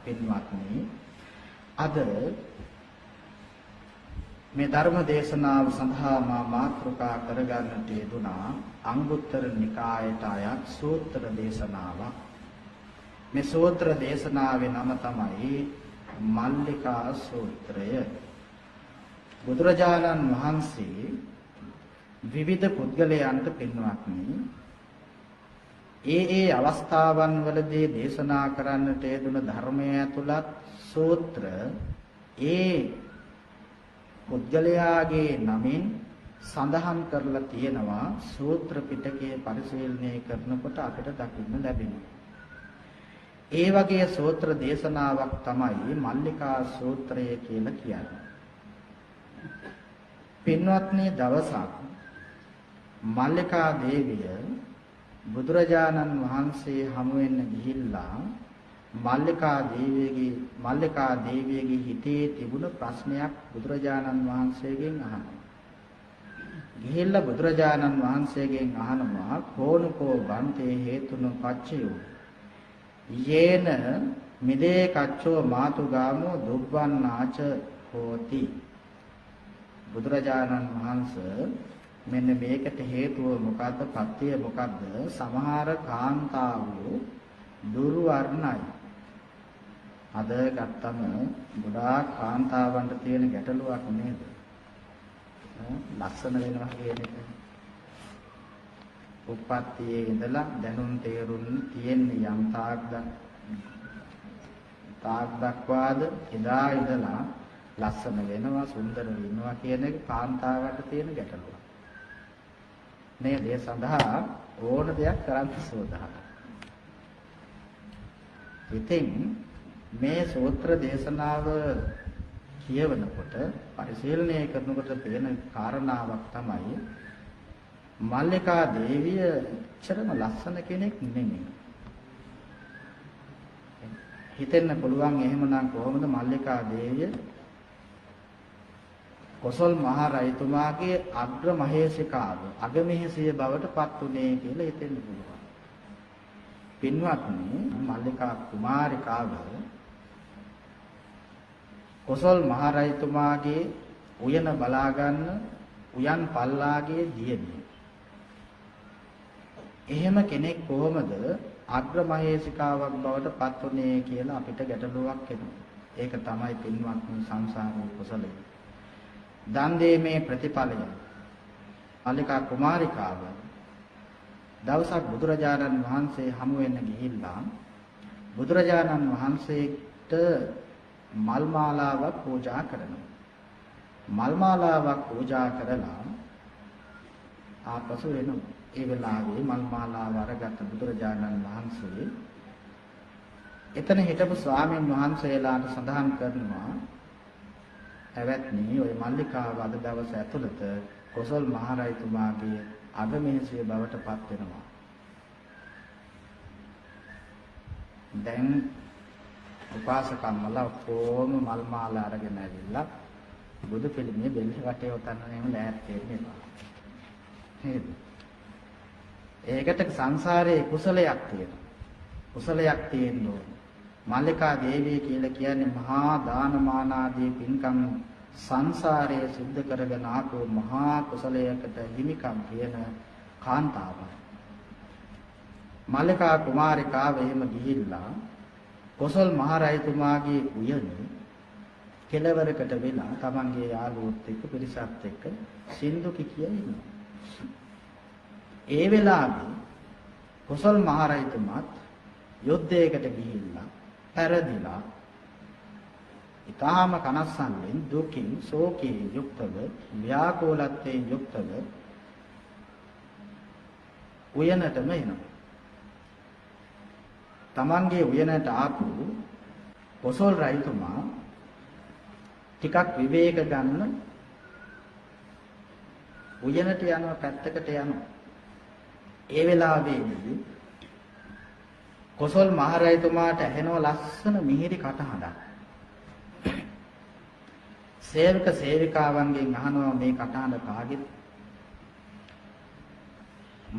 පින්වත්නි අද මේ ධර්ම දේශනාව සඳහා මා මාතෘකා කරගන්නට යෙදුනා අංගුත්තර නිකායට අයත් සූත්‍ර දේශනාවක්. මේ සූත්‍ර දේශනාවේ නම තමයි මල්ලිකා සූත්‍රය. බුදුරජාණන් වහන්සේ විවිධ පුද්ගලයන්ට පින්වත්නි ඒ අවස්ථාවන් වලදී දේශනා කරන්නට යෙදුන ධර්මයේ ඇතුළත් සූත්‍ර ඒ පුද්ගලයාගේ නමින් සඳහන් කරලා තියෙනවා. සූත්‍ර පිටකයේ පරිශීලනය කරනකොට අපිට දකින්න ලැබෙනවා. ඒ වගේ සූත්‍ර දේශනාවක් තමයි මල්ලිකා සූත්‍රය කියලා කියන්නේ. පින්වත්නි දවසක් මල්ලිකා දේවිය බුදුරජාණන් වහන්සේ හමු වෙන්න ගිහිල්ලා මල්ලිකා දේවියගේ හිතේ තිබුණ ප්‍රශ්නයක් බුදුරජාණන් වහන්සේගෙන් අහනවා. ගිහිල්ලා බුදුරජාණන් වහන්සේගෙන් අහනවා කෝනුකෝ බන්තේ හේතුන පච්චයෝ යේන මිදේ කච්චෝ මාතුගාමෝ දුබ්බන්නාච හෝති. බුදුරජාණන් වහන්සේ මෙන්න මේකට හේතුව මොකද්ද? පත්‍ය මොකද්ද? සමහර කාන්තාවෝ දුර්වර්ණයි. අද ගත්තම ගොඩාක් කාන්තාවන්ට තියෙන ගැටලුවක් නේද? ලස්සන වෙනවා කියන එක. උප්පත්තියේ ඉඳලා දැනුම් තේරුම් තියෙන යම් තාක් දක්වාද එදා ඉඳලා ලස්සන වෙනවා සුන්දර වෙනවා කියන එක කාන්තාවට තියෙන ගැටලුවක්. නේද? ඒ සඳහා ඕන දෙයක් කරන්න සෝදානම්. ඉතින් මේ සූත්‍ර දේශනාව කියවනකොට පරිශීලනය කරනකොට පේන කාරණාවක් තමයි මල්ලිකා දේවිය චරම ලස්සන කෙනෙක් නෙමෙයි. හිතෙන්න පුළුවන් එහෙමනම් කොහොමද මල්ලිකා දේවිය කොසල් මහ රජතුමාගේ අග්‍ර මහේසිකාව අගමහේසිය බවට පත් උනේ කියලා හිතෙන්න පුළුවන්. පින්වත්නි මල්ලිකා කුමාරිකාව කොසල් මහ රජතුමාගේ උයන බලා ගන්න උයන් පල්ලාගේ දියණිය. එහෙම කෙනෙක් කොහොමද අග්‍ර මහේසිකාවක් බවට පත් උනේ කියලා අපිට ගැටලුවක් එනවා. ඒක තමයි පින්වත්නි සංසාරේ කුසලය. දන් දීමේ ප්‍රතිඵලය. මල්ලිකා කුමාරිකාව දවසක් බුදුරජාණන් වහන්සේ හමු වෙන්න ගිහිල්ලා බුදුරජාණන් වහන්සේට මල් මාලාවක් පූජා කරනවා. මල් මාලාවක් පූජා කරලා ආපසු එනවා. ඒ වෙලාවේ මල් මාලාව අරගත් බුදුරජාණන් වහන්සේ එතන හිටපු ස්වාමීන් වහන්සේලාට සඳහන් කරනවා ඇවැත්නි ඔය මල්ලිකාව අද දවස ඇතුළත කොසල් මහ රජතුමාගේ අගමහේසිය බවට පත් වෙනවා. දැන් උපාසකම්මලා කොහොම මල් මාලා අරගෙන ඇවිල්ලා බුදු පිළිමේ බෙල්ල වටේ ඔතනම ලෑත් වෙනවා. නේද? ඒකට සංසාරයේ කුසලයක් තියෙනවා. කුසලයක් තියෙනවා. මල්ලිකා දේවිය කියලා කියන්නේ මහා දානමාන ආදී පින්කම් සංසාරයේ සිද්ධ කරගෙන ආපු මහා කුසලයකට හිමිකම් කියන කාන්තාවක්. මල්ලිකා කුමාරිකාව එහෙම ගිහිල්ලා කොසල් මහ රජතුමාගේ උයන කෙළවරකට වෙලා තමන්ගේ යාළුවොත් එක්ක පිරිසත් එක්ක සින්දු කිකිය ඉන්නවා. ඒ වෙලාවේ කොසල් මහ රජතුමාත් යුද්ධයකට ගිහිල්ලා පෙරදිලා ඊටාම කනස්සන්ෙන් දුකින් ශෝකයෙන් යුක්තව ව්‍යාකූලත්වයෙන් යුක්තව උයනටම එනවා. තමන්ගේ උයනට ආපු කොසල් රජතුමා ටිකක් විවේක ගන්න උයනට යනවා පැත්තකට යනවා. ඒ වෙලාවේදී කොසල් මහ රජතුමාට ඇහෙනවා ලස්සන මිහිරි කටහඬක්. සේවක සේවිකාවන්ගෙන් අහනවා මේ කටහඬ කාගේද?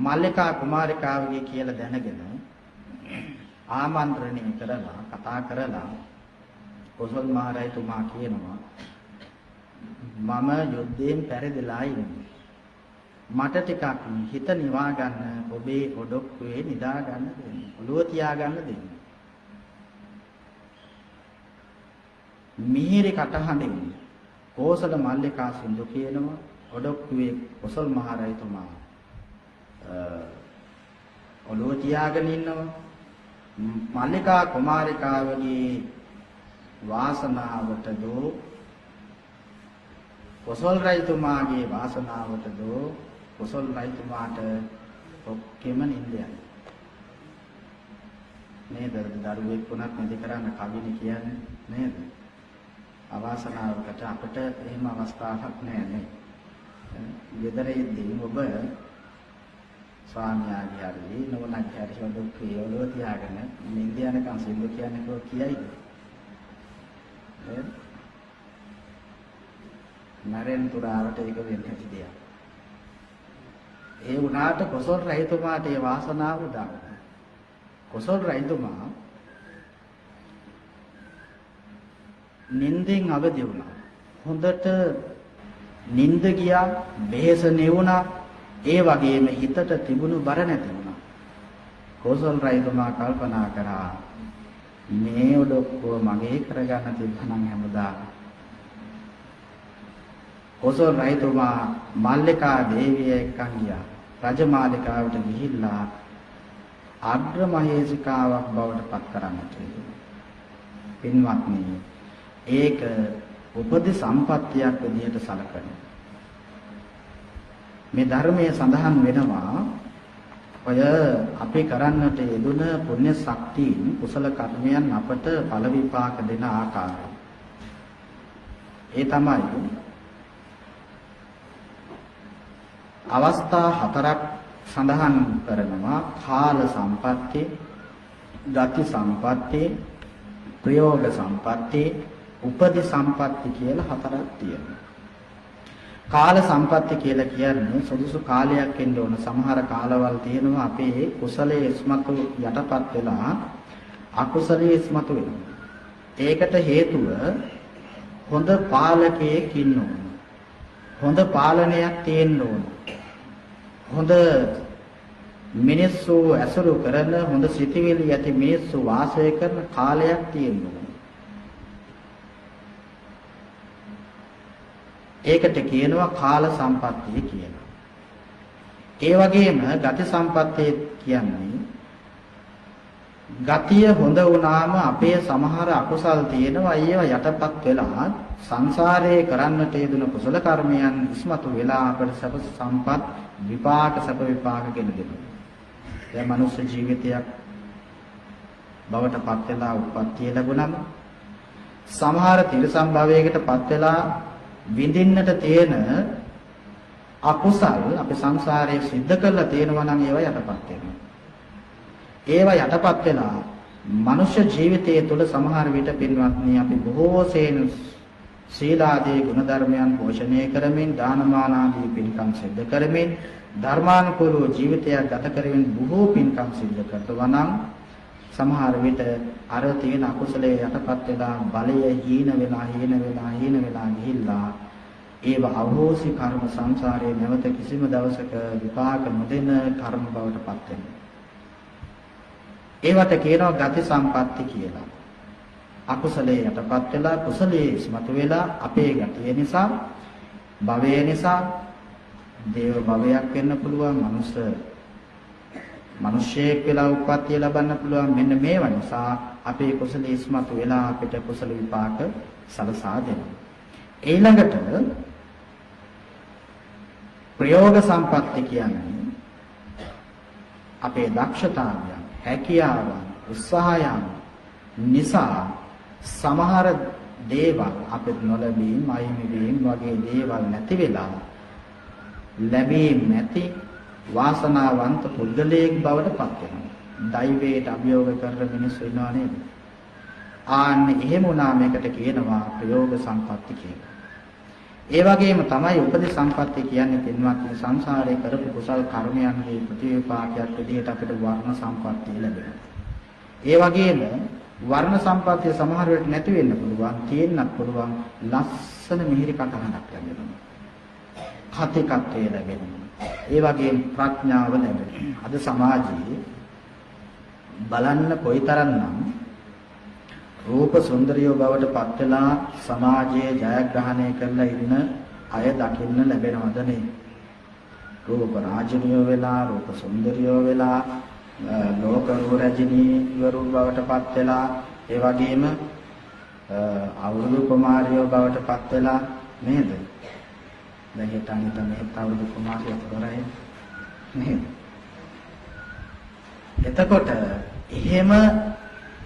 මල්ලිකා කුමාරිකාවගේ කියලා දැනගෙන ආමන්ත්‍රණය කරලා කතා කරලා කොසල් මහරජතුමා කියනවා මම යුද්ධයෙන් පෙරදලා ඉන්නේ. මට ටිකක් හිත නිවා ගන්න ඔබේ ඔඩොක්කුවේ නිදා ගන්න දෙන්න. ඔළුව තියා ගන්න දෙන්න. මිහිරි කටහඬින් කෝසල මල්ලිකා සින්දු කියනවා ඔඩොක්කුවේ කොසල් මහරජතුමා ඔළුව තියාගෙන ඉන්නවා. මල්ලිකා කුමාරිකාවගේ වාසනාවට දෝ කොසල් රජතුමාගේ වාසනාවට දෝ කොසල් රජතුමාට ඔක්කෙම නින්දයයි. නේද? දරුවෙක් වුණත් නිදි කරන්න කවිනේ කියන්නේ නේද? අවාසනාවකට අපිට එහෙම අවස්ථාවක් නැහැ නේ. ගෙදරදී ඔබ ස්වාමියාගේ හරි නෝනාගේ හරි සොඩුක්කේ ඔළුව තියාගෙන නින්ද යනකම් සින්දු කියන්නේ කොහොම කියයිද? නරෙන් තුරාවට ඒක වෙන්නේ නැති දෙයක්. ඒ වුණාට කොසල් රජතුමාට ඒ වාසනාව උදා වුණා. කොසල් රජතුමා නින්දෙන් අවදි වුණා. හොඳට නින්ද ගියා, බෙහෙස නෙවුණා. ඒ වගේම හිතට තිබුණු බර නැති වුණා. කොසල් රජතුමා කල්පනා කරා මේ ඔඩොක්කුව මගේ කරගන්න තිබ්බනම් හැමදාම. කොසල් රජතුමා මල්ලිකා දේවිය එක්කන් ගියා. රජමාලිකාවට ගිහිල්ලා අග්‍ර මහේසිකාවක් බවට පත් කරන්නට පින්වත්නි, ඒක උපදි සම්පත්තියක් විදිහට සැලකන. මේ ධර්මයේ සඳහන් වෙනවා ඔය අපි කරන්නට යෙදුන පුණ්‍ය ශක්තියින් කුසල කර්මයන් අපට ඵල විපාක දෙන ආකාරය. ඒ තමයි අවස්ථා හතරක් සඳහන් කරනවා. කාල සම්පatti, ගති සම්පatti, ප්‍රයෝග සම්පatti, උපදි සම්පatti කියලා හතරක් තියෙනවා. කාල සම්පatti කියලා කියන්නේ සුදුසු කාලයක් එන්න ඕන. සමහර කාලවල තියෙනවා අපේ කුසලයේ ඉස්මතු යටපත් වෙලා අකුසලයේ ඉස්මතු වෙනවා. ඒකට හේතුව හොඳ පාලකයෙක් ඉන්න ඕන. හොඳ පාලනයක් තියෙන්න ඕන. හොඳ මිනිස්සු ඇසුරු කරන හොඳ සිතිවිලි ඇති මිනිස්සු වාසය කරන කාලයක් තියෙන්න ඕන. ඒකට කියනවා කාල සම්පත්තිය කියලා. ඒ වගේම ගති සම්පත්තිය කියන්නේ ගතිය හොඳ වුණාම අපේ සමහර අකුසල් තියෙනවා. ඒවා යටපත් වෙලා සංසාරයේ කරන්නට යෙදුන කුසල කර්මයන් ඉස්මතු වෙලා අපට සැප සම්පත් විපාක සැප විපාක කියන දෙනවා. දැන් මනුෂ්‍ය ජීවිතයක් බවට පත් වෙලා උප්පත්තිය ලැබුණම සමහර තිරසම් භවයකට පත් වෙලා විඳින්නට තියෙන අකුසල් අපි සංසාරයේ සිද්ධ කරලා තියෙනවා නම් ඒවා යටපත් වෙනවා. ඒවා යටපත් වෙලා මනුෂ්‍ය ජීවිතයේ තුල සමහර විට පින්වත්නි අපි බොහෝ සෙයින් සීලාදී ගුණධර්මයන් පෝෂණය කරමින් දානමාන ආදී පින්කම් සිද්ධ කරමින් ධර්මානුකූලව ජීවිතයක් ගත කරමින් බොහෝ පින්කම් සිද්ධ කරනවා නම් සමහර විට අර තියෙන අකුසලයේ යටපත් වෙලා බලය හීන වෙලා ගිහිල්ලා ඒව අවෝසි කර්ම සංසාරයේ නැවත කිසිම දවසක විපාක නොදෙන කර්ම බවට පත් වෙනවා. ඒවට කියනවා ගති සම්පatti කියලා. අකුසලයේ යටපත් වෙලා කුසලයේ ඉස්මතු වෙලා අපේ ගතිය නිසා භවය නිසා දේව භවයක් වෙන්න පුළුවන්, මිනිස්සෙක් වෙලා උප්පත්තිය ලබන්න පුළුවන්. මෙන්න මේවා නිසා අපේ කුසලයේ ඉස්මතු වෙලා අපිට කුසල විපාක සලසා දෙනවා. ඊළඟට ප්‍රයෝග සම්පatti කියන්නේ අපේ දක්ෂතාවයන්, හැකියාවන්, උත්සාහයන් නිසා සමහර දේවල් අපිට නොලැබීම්, අහිමි වීම වගේ දේවල් නැති වෙලා ලැබීම් නැති වාසනාවන්ත පුද්ගලයෙක් බවට පත් වෙනවා. දෛවයට අභියෝග කරන මිනිස්සු ඉන්නවා නේද? ආන්නේ එහෙම වුණා මේකට කියනවා ප්‍රයෝග සම්පatti කියලා. ඒ වගේම තමයි උපදි සම්පatti කියන්නේ පින්වත්නි සංසාරේ කරපු කුසල් කර්මයන්ගේ ප්‍රතිවිපාකයක් විදිහට අපිට වර්ණ සම්පatti ලැබෙනවා. ඒ වගේම වර්ණ සම්පත්තිය සමහර වෙලට නැති වෙන්න පුළුවන්, තියෙන්නත් පුළුවන්. ලස්සන මිහිරි කටහඬක් ලැබෙනවා. කතිකත්වය ලැබෙනවා. ඒ වගේම ප්‍රඥාව ලැබෙනවා. අද සමාජයේ බලන්න කොයිතරම්නම් රූප සුන්දරියෝ බවට පත් වෙලා සමාජයේ ජයග්‍රහණය කරලා ඉන්න අය දකින්න ලැබෙනවද නේ? රූප රාජිනියෝ වෙලා, රූප සුන්දරියෝ වෙලා, ලෝක රජිනී වරුන් බවට පත් වෙලා, ඒ වගේම අවුරුදු කුමාරියෝ බවට පත් වෙලා නේද? දැන් හිතන්නේ තමයි අවුරුදු කුමාරියෝ කරන්නේ නේද? එතකොට එහෙම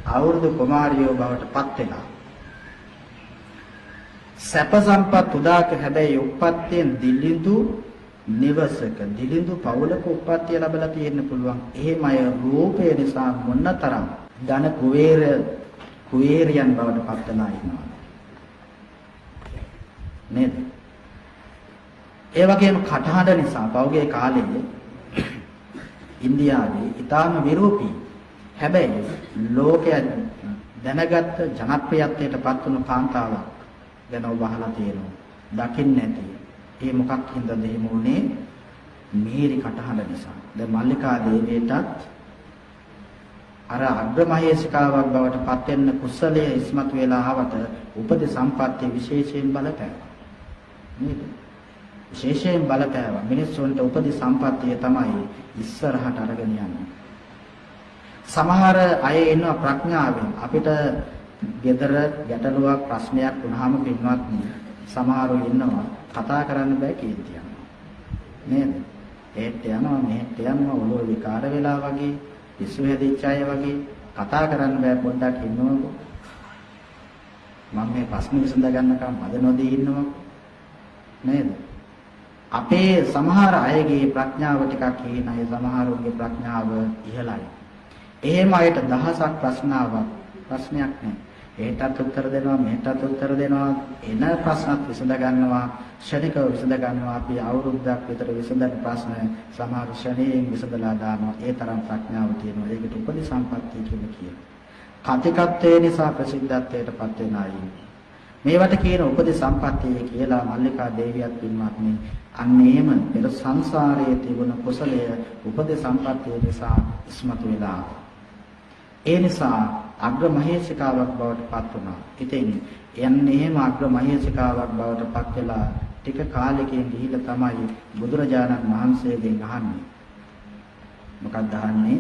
අවුරුදු කුමාරියෝ බවට පත් වෙලා සැප සම්පත් උදාක හැබැයි උප්පත්තියෙන් දිලිඳු නිවසක දිලිඳු පවුලක උප්පත්තිය ලැබලා තියෙන්න පුළුවන්. එහෙම අය රූපය නිසා මොනතරම් ධන කුවේරයන් බවට පත් වෙනා ඉන්නවා නේද? ඒ වගේම කටහඬ නිසා පෞගේ කාලයේ ඉන්දියාවේ ඊටාම විරූපී හැබැයි ලෝකයේ දැනගත් ජනප්‍රියත්වයට පත් වුණු කාන්තාවක් ගැන ඔබ අහලා තියෙනවා. දකින්නේ නැති. ඒ මොකක් හින්දාද එහෙම වුනේ? මිහිරි කටහඬ නිසා. දැන් මල්ලිකා දේවියටත් අර අග්‍රමහේසිකාවක් බවට පත් වෙන්න කුසලයේ ඉස්මතු වෙලා ආවට උපදී සම්පත්තිය විශේෂයෙන් බලපෑවා. නේද? විශේෂයෙන් බලපෑවා. මිනිස්සුන්ට උපදී සම්පත්තිය තමයි ඉස්සරහට අරගෙන යන්නේ. සමහර අය ඉන්නවා ප්‍රඥාවෙන් අපිට gedara ගැටලුවක් ප්‍රශ්නයක් වුණාම පින්වත්නි සමහරව ඉන්නවා කතා කරන්න බෑ කීර්තියක් නේද? ඒත් යනවා මෙහෙත් යනවා ඔළුව විකාර වෙලා වගේ පිස්සු හැදිච්ච අය වගේ කතා කරන්න බෑ පොඩ්ඩක් ඉන්නවකො. මම මේ ප්‍රශ්න විසඳ ගන්නකම් මද නොදී ඉන්නවකො නේද? අපේ සමහර අයගේ ප්‍රඥාව ටිකක් හීනයි, සමහරුන්ගේ ප්‍රඥාව ඉහළයි. එහෙම අයට දහසක් ප්‍රශ්නයක් නැහැ. ඒටත් උත්තර දෙනවා, මෙහෙටත් උත්තර දෙනවා. එන ප්‍රශ්නත් විසඳ ගන්නවා, ශනිකව විසඳ ගන්නවා. අපි අවුරුද්දක් විතර විසඳන ප්‍රශ්න සමහර ශනියෙන් විසඳලා දානවා. ඒ තරම් ප්‍රඥාව තියෙනවා. ඒකට උපදී සම්පත්තිය කියලා කියනවා. කතිකත්වය නිසා ප්‍රසිද්ධත්වයට පත් වෙන අය. මේවට කියන උපදී සම්පත්තිය කියලා මල්ලිකා දේවියත් පින්වත්නි අන්න එහෙම පෙර සංසාරයේ තිබුණ කුසලය උපදී සම්පත්තිය නිසා ඉස්මතු වෙලා. ඒ නිසා අග්‍රමහේසිකාවක් බවට පත් වුණා. ඉතින් යන්නේ එහෙම අග්‍රමහේසිකාවක් බවට පත් වෙලා ටික කාලෙකින් ගිහිල්ලා තමයි බුදුරජාණන් වහන්සේගෙන් අහන්නේ. මොකක්ද අහන්නේ?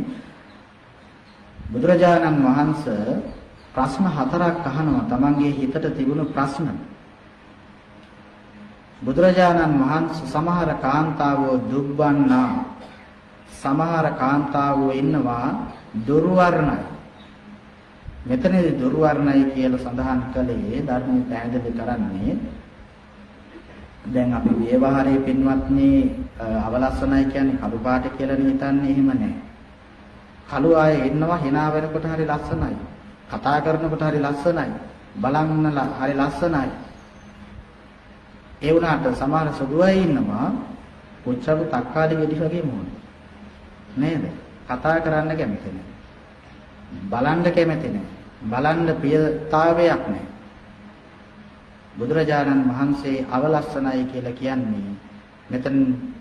බුදුරජාණන් වහන්සේ ප්‍රශ්න 4ක් අහනවා තමන්ගේ හිතට තිබුණු ප්‍රශ්න. බුදුරජාණන් වහන්සේ සමහර කාන්තාවෝ දුබ්බන්නා, සමහර කාන්තාවෝ ඉන්නවා දුර්වර්ණයි. මෙතනදී දුර්වර්ණයි කියලා සඳහන් කළේ ධර්මයේ පැහැදිලි කරන්නේ දැන් අපි ව්‍යවහාරයේ පින්වත්නි අවලස්සනයි කියන්නේ කළු පාට කියලා හිතන්නේ එහෙම නැහැ. කළු අය ඉන්නවා hina වෙනකොට හරි ලස්සනයි. කතා කරනකොට හරි ලස්සනයි. බලන්න හරි ලස්සනයි. ඒ වුණාට සමහර සුදු අය ඉන්නවා කොච්චර තක්කාලි ගෙඩි වගේ මොන නේද? කතා කරන්න කැමති නැහැ. බලන්න කැමති නැහැ. බලන්න ප්‍රියතාවයක් නැහැ. බුදුරජාණන් වහන්සේ අවලස්සනයි කියලා කියන්නේ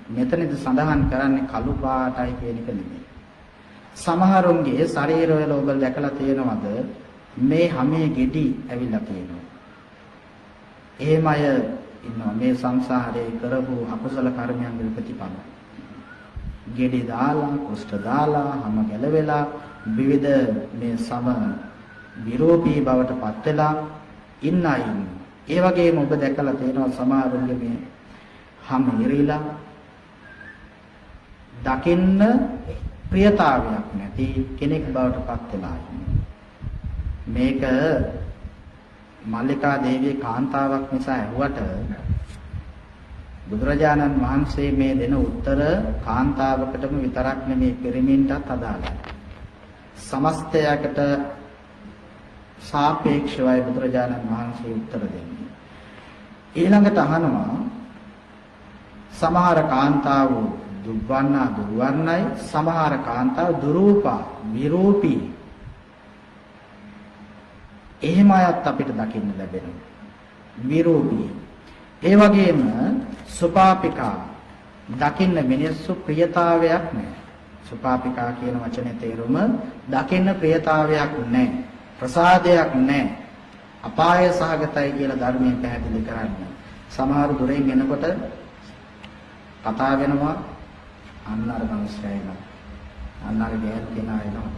මෙතනදී සඳහන් කරන්නේ කළු පාටයි කියන එක නෙමෙයි. සමහරුන්ගේ ශරීරවල ඔබ දැකලා තියෙනවද මේ හැමේ ගෙඩි ඇවිල්ලා තියෙනවා. එහෙම අය ඉන්නවා මේ සංසාරේ කරපු අකුසල කර්මයන්ගේ ප්‍රතිඵල. ගෙඩි දාලා, කුෂ්ඨ දාලා, හැම ගැලවෙලා විවිධ මේ සම විරෝපී බවට පත් වෙලා ඉන්න අය ඉන්නවා. ඒ වගේම ඔබ දැකලා තියෙනවා සමහරුන්ගේ මේ හැම ඉරිලා දකින්න ප්‍රියතාවයක් නැති කෙනෙක් බවට පත් වෙලා ඉන්නවා. මේක මල්ලිකා දේවිය කාන්තාවක් නිසා ඇහුවට බුදුරජාණන් වහන්සේ මේ දෙන උත්තර කාන්තාවකටම විතරක් නෙමෙයි පිරිමින්ටත් අදාළයි. සමස්තයකට සාපේක්ෂවයි බුදුරජාණන් වහන්සේ උත්තර දෙන්නේ. ඊළඟට අහනවා සමහර කාන්තාවෝ දුර්වර්ණයි, සමහර කාන්තාව දුරූපා, විරූපී. එහෙම අයත් අපිට දකින්න ලැබෙනවා. විරූපී. ඒ වගේම සුපාපිකා දකින්න මිනිස්සු ප්‍රියතාවයක් නැහැ. සුපාපිකා කියන වචනේ තේරුම දකින්න ප්‍රියතාවයක් නැහැ. ප්‍රසාදයක් නැහැ. අපාය සහගතයි කියලා ධර්මයෙන් පැහැදිලි කරන්නේ. සමහර දුරෙන් එනකොට කතා වෙනවා අන්න අර මිනිස්සයා එනවා. අන්න අර ගෑන් කෙනා එනවා.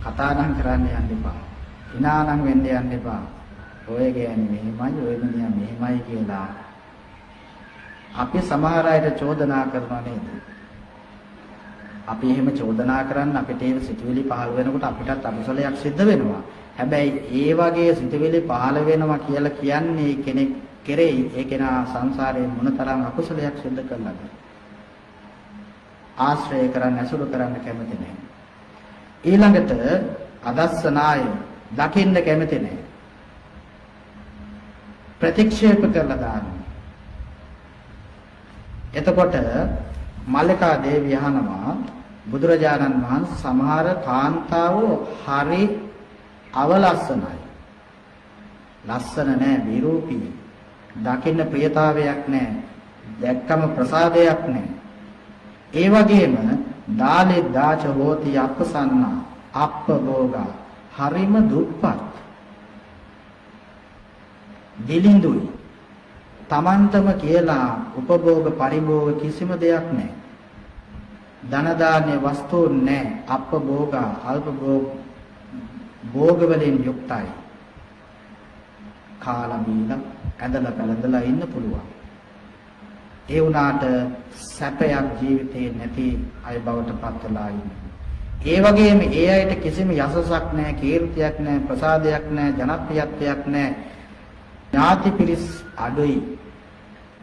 කතා නම් කරන්න යන්න එපා. විනානම් වෙන්න යන්න එපා. ඔය ගෑණි මෙහෙමයි ඔය මිනිහා මෙහෙමයි කියලා අපි සමහර අයට චෝදනා කරනවා නේද? අපි එහෙම චෝදනා කරන්න අපිට ඒ සිතුවිලි පහළ වෙනකොට අපිටත් අකුසලයක් සිද්ධ වෙනවා. හැබැයි ඒ වගේ සිතුවිලි පහළ වෙනවා කියලා කියන්නේ කෙනෙක් කෙරෙහි ඒ කෙනා සංසාරයේ මොනතරම් අකුසලයක් සිද්ධ කළාද? ආශ්‍රය කරන්න අසුර කරන්න කැමති නැහැ. ඊළඟට අදස්සනාය දකින්න කැමති නැහැ. ප්‍රතික්ෂේප කරලා දානවා. එතකොට මල්ලිකා දේවිය අහනවා බුදුරජාණන් වහන්සේ සමහර කාන්තාවෝ හරි අවලස්සනයි. ලස්සන නෑ විරූපී. දකින්න ප්‍රියතාවයක් නෑ. දැක්කම ප්‍රසාදයක් නෑ. ඒ වගේම දාලේ දාච හෝති අපසන්නා අප්පභෝගා හරිම දුප්පත්. දිලිඳුයි. තමන්ටම කියලා උපභෝග පරිභෝග කිසිම දෙයක් නැහැ. ධන දාන්නේ වස්තුන් නැහැ. අපභෝග අල්ප භෝග වලින් යුක්තයි. කාලා බීලා ඇඳලා පැළඳලා ඉන්න පුළුවන්. ඒ වුණාට සැපයක් ජීවිතේ නැති අය බවට පත් වෙලා ඉන්නේ. ඒ වගේම ඒ අයට කිසිම යසසක් නැහැ, කීර්තියක් නැහැ, ප්‍රසාදයක් නැහැ, ජනප්‍රියත්වයක් නැහැ. ඥාති පිරිස් අඩුයි.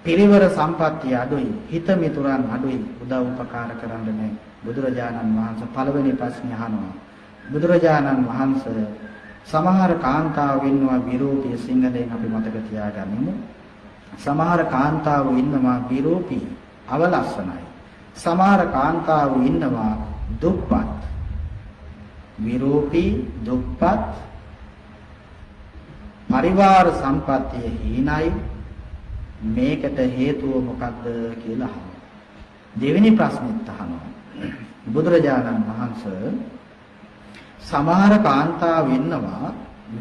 පිරිවර සම්පත්තිය අඩුයි. හිත මිතුරන් අඩුයි. උදව් උපකාර කරන්න නැහැ. බුදුරජාණන් වහන්සේ පළවෙනි ප්‍රශ්නේ අහනවා. බුදුරජාණන් වහන්සේ සමහර කාන්තාවෝ ඉන්නවා විරූපී සිංහලෙන් අපි මතක තියාගනිමු. සමහර කාන්තාවෝ ඉන්නවා විරූපී අවලස්සනයි. සමහර කාන්තාවෝ ඉන්නවා දුප්පත්. විරූපී දුප්පත් පරිවාර සම්පත්තිය හීනයි. මේකට හේතුව මොකක්ද කියලා අහනවා. දෙවෙනි ප්‍රශ්නෙත් අහනවා. බුදුරජාණන් වහන්සේ සමහර කාන්තාවෝ ඉන්නවා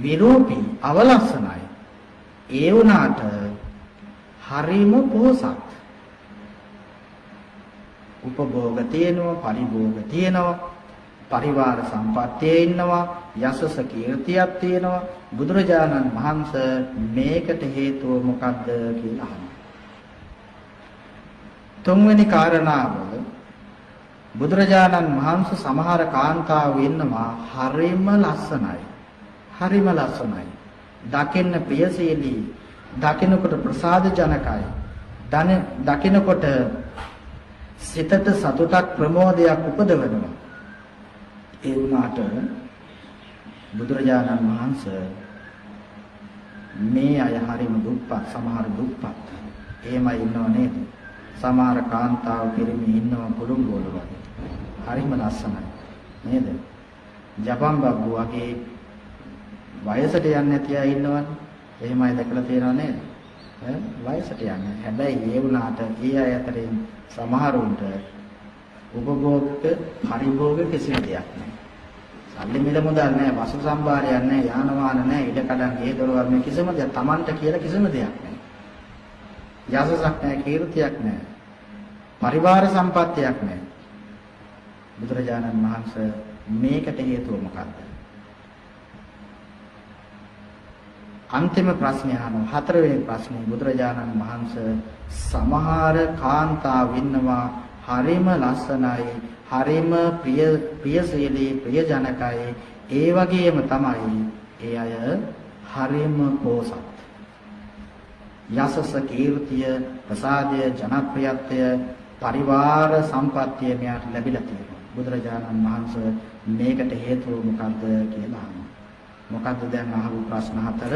විරූපී අවලස්සනයි. ඒ වුණාට හරිම පොහොසත්. උපභෝග තියෙනවා, පරිභෝග තියෙනවා, පරිවාර සම්පත්තියේ ඉන්නවා, යසස කීර්තියක් තියෙනවා. බුදුරජාණන් වහන්සේ මේකට හේතුව මොකක්ද කියලා අහනවා. තුන්වෙනි කාරණාව බුදුරජාණන් වහන්සේ සමහර කාන්තාවෝ ඉන්නවා හරිම ලස්සනයි. හරිම ලස්සනයි. දකින්න ප්‍රියශීලී, දකින්නකොට ප්‍රසාද ජනකයි. දකින්නකොට සිතට සතුටක් ප්‍රමෝදයක් උපදවනවා. ඒ වුණාට බුදුරජාණන් වහන්සේ මේ අය හරිම දුප්පත්, සමහර දුප්පත්. එහෙමයි ඉන්නව නේද? සමහර කාන්තාව පිරිමි ඉන්නව පුළුංගෝල වගේ. හරිම ලස්සනයි නේද? ජපන් බබ්බු වගේ වයසට යන්නේ නැති අය ඉන්නවනේ. එහෙමයි දැකලා තියෙනව නේද? වයසට යන්නේ. හැබැයි ඒ වුණාට ඒ අය අතරින් සමහරුන්ට උපභෝග පරිභෝග කිසිම දෙයක් නැහැ. සල්ලි මිල මුදල් නැහැ, වස්තු සම්භාරයක් නැහැ, යාන වාහන නැහැ, ඉඩ කඩන් ගේ දොරවල් මේ කිසිම දෙයක් Tamanට කියලා කිසිම දෙයක් නැහැ. යසසක් නැහැ, කීර්තියක් නැහැ. පරිවාර සම්පත්තියක් නැහැ. බුදුරජාණන් වහන්සේ මේකට හේතුව මොකක්ද? අන්තිම ප්‍රශ්නේ අහනවා. හතරවෙනි ප්‍රශ්නේ බුදුරජාණන් වහන්සේ සමහර කාන්තාව ඉන්නවා හරිම ලස්සනයි, හරිම ප්‍රියශීලී, ප්‍රියජනකයි. ඒ වගේම තමයි ඒ අය හරිම පෝසත්. යසස කීර්තිය, ප්‍රසාදය, ජනප්‍රියත්වය, පරිවාර සම්පත්තිය මෙයාට ලැබිලා තියෙනවා. බුදුරජාණන් වහන්සේ මේකට හේතුව මොකද්ද කියලා අහනවා. මොකද්ද දැන් අහපු ප්‍රශ්න හතර?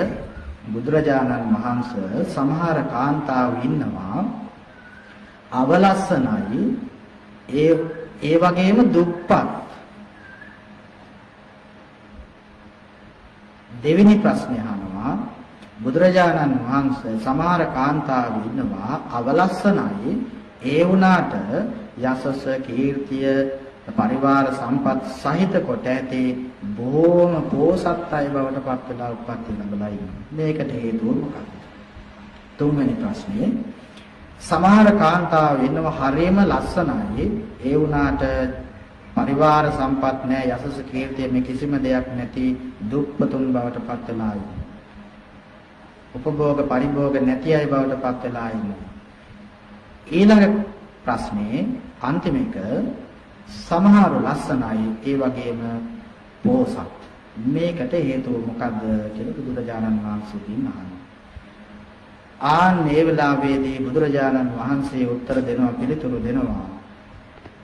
බුදුරජාණන් වහන්සේ සමහර කාන්තාවෝ ඉන්නවා අවලස්සනයි, ඒ වගේම දුප්පත්. දෙවෙනි ප්‍රශ්නේ අහනවා බුදුරජාණන් වහන්සේ සමහර කාන්තාවෝ ඉන්නවා අවලස්සනයි ඒ වුණාට යසස කීර්තිය පරිවාර සම්පත් සහිත කොට ඇති බොහොම පෝසත් අය බවට පත් වෙලා උපත් ලැබලා ඉන්නවා. මේකට හේතුව මොකක්ද? තුන්වෙනි ප්‍රශ්නේ සමහර කාන්තාවෝ ඉන්නවා හරියම ලස්සනයි ඒ වුණාට පරිවාර සම්පත් නැහැ යසස කීර්තිය මේ කිසිම දෙයක් නැති දුප්පතුන් බවට පත් වෙලා ඉන්නවා. උපභෝග පරිභෝග නැති අය බවට පත් වෙලා ඉන්නවා. ඊළඟ ප්‍රශ්නේ අන්තිම එක සමහර ලස්සනයි ඒ වගේම පෝසත්. මේකට හේතුව මොකද්ද කියලා බුදුරජාණන් වහන්සේගෙන් අහනවා. ආන්නේ වෙලාවේදී බුදුරජාණන් වහන්සේ උත්තර දෙනවා පිළිතුරු දෙනවා.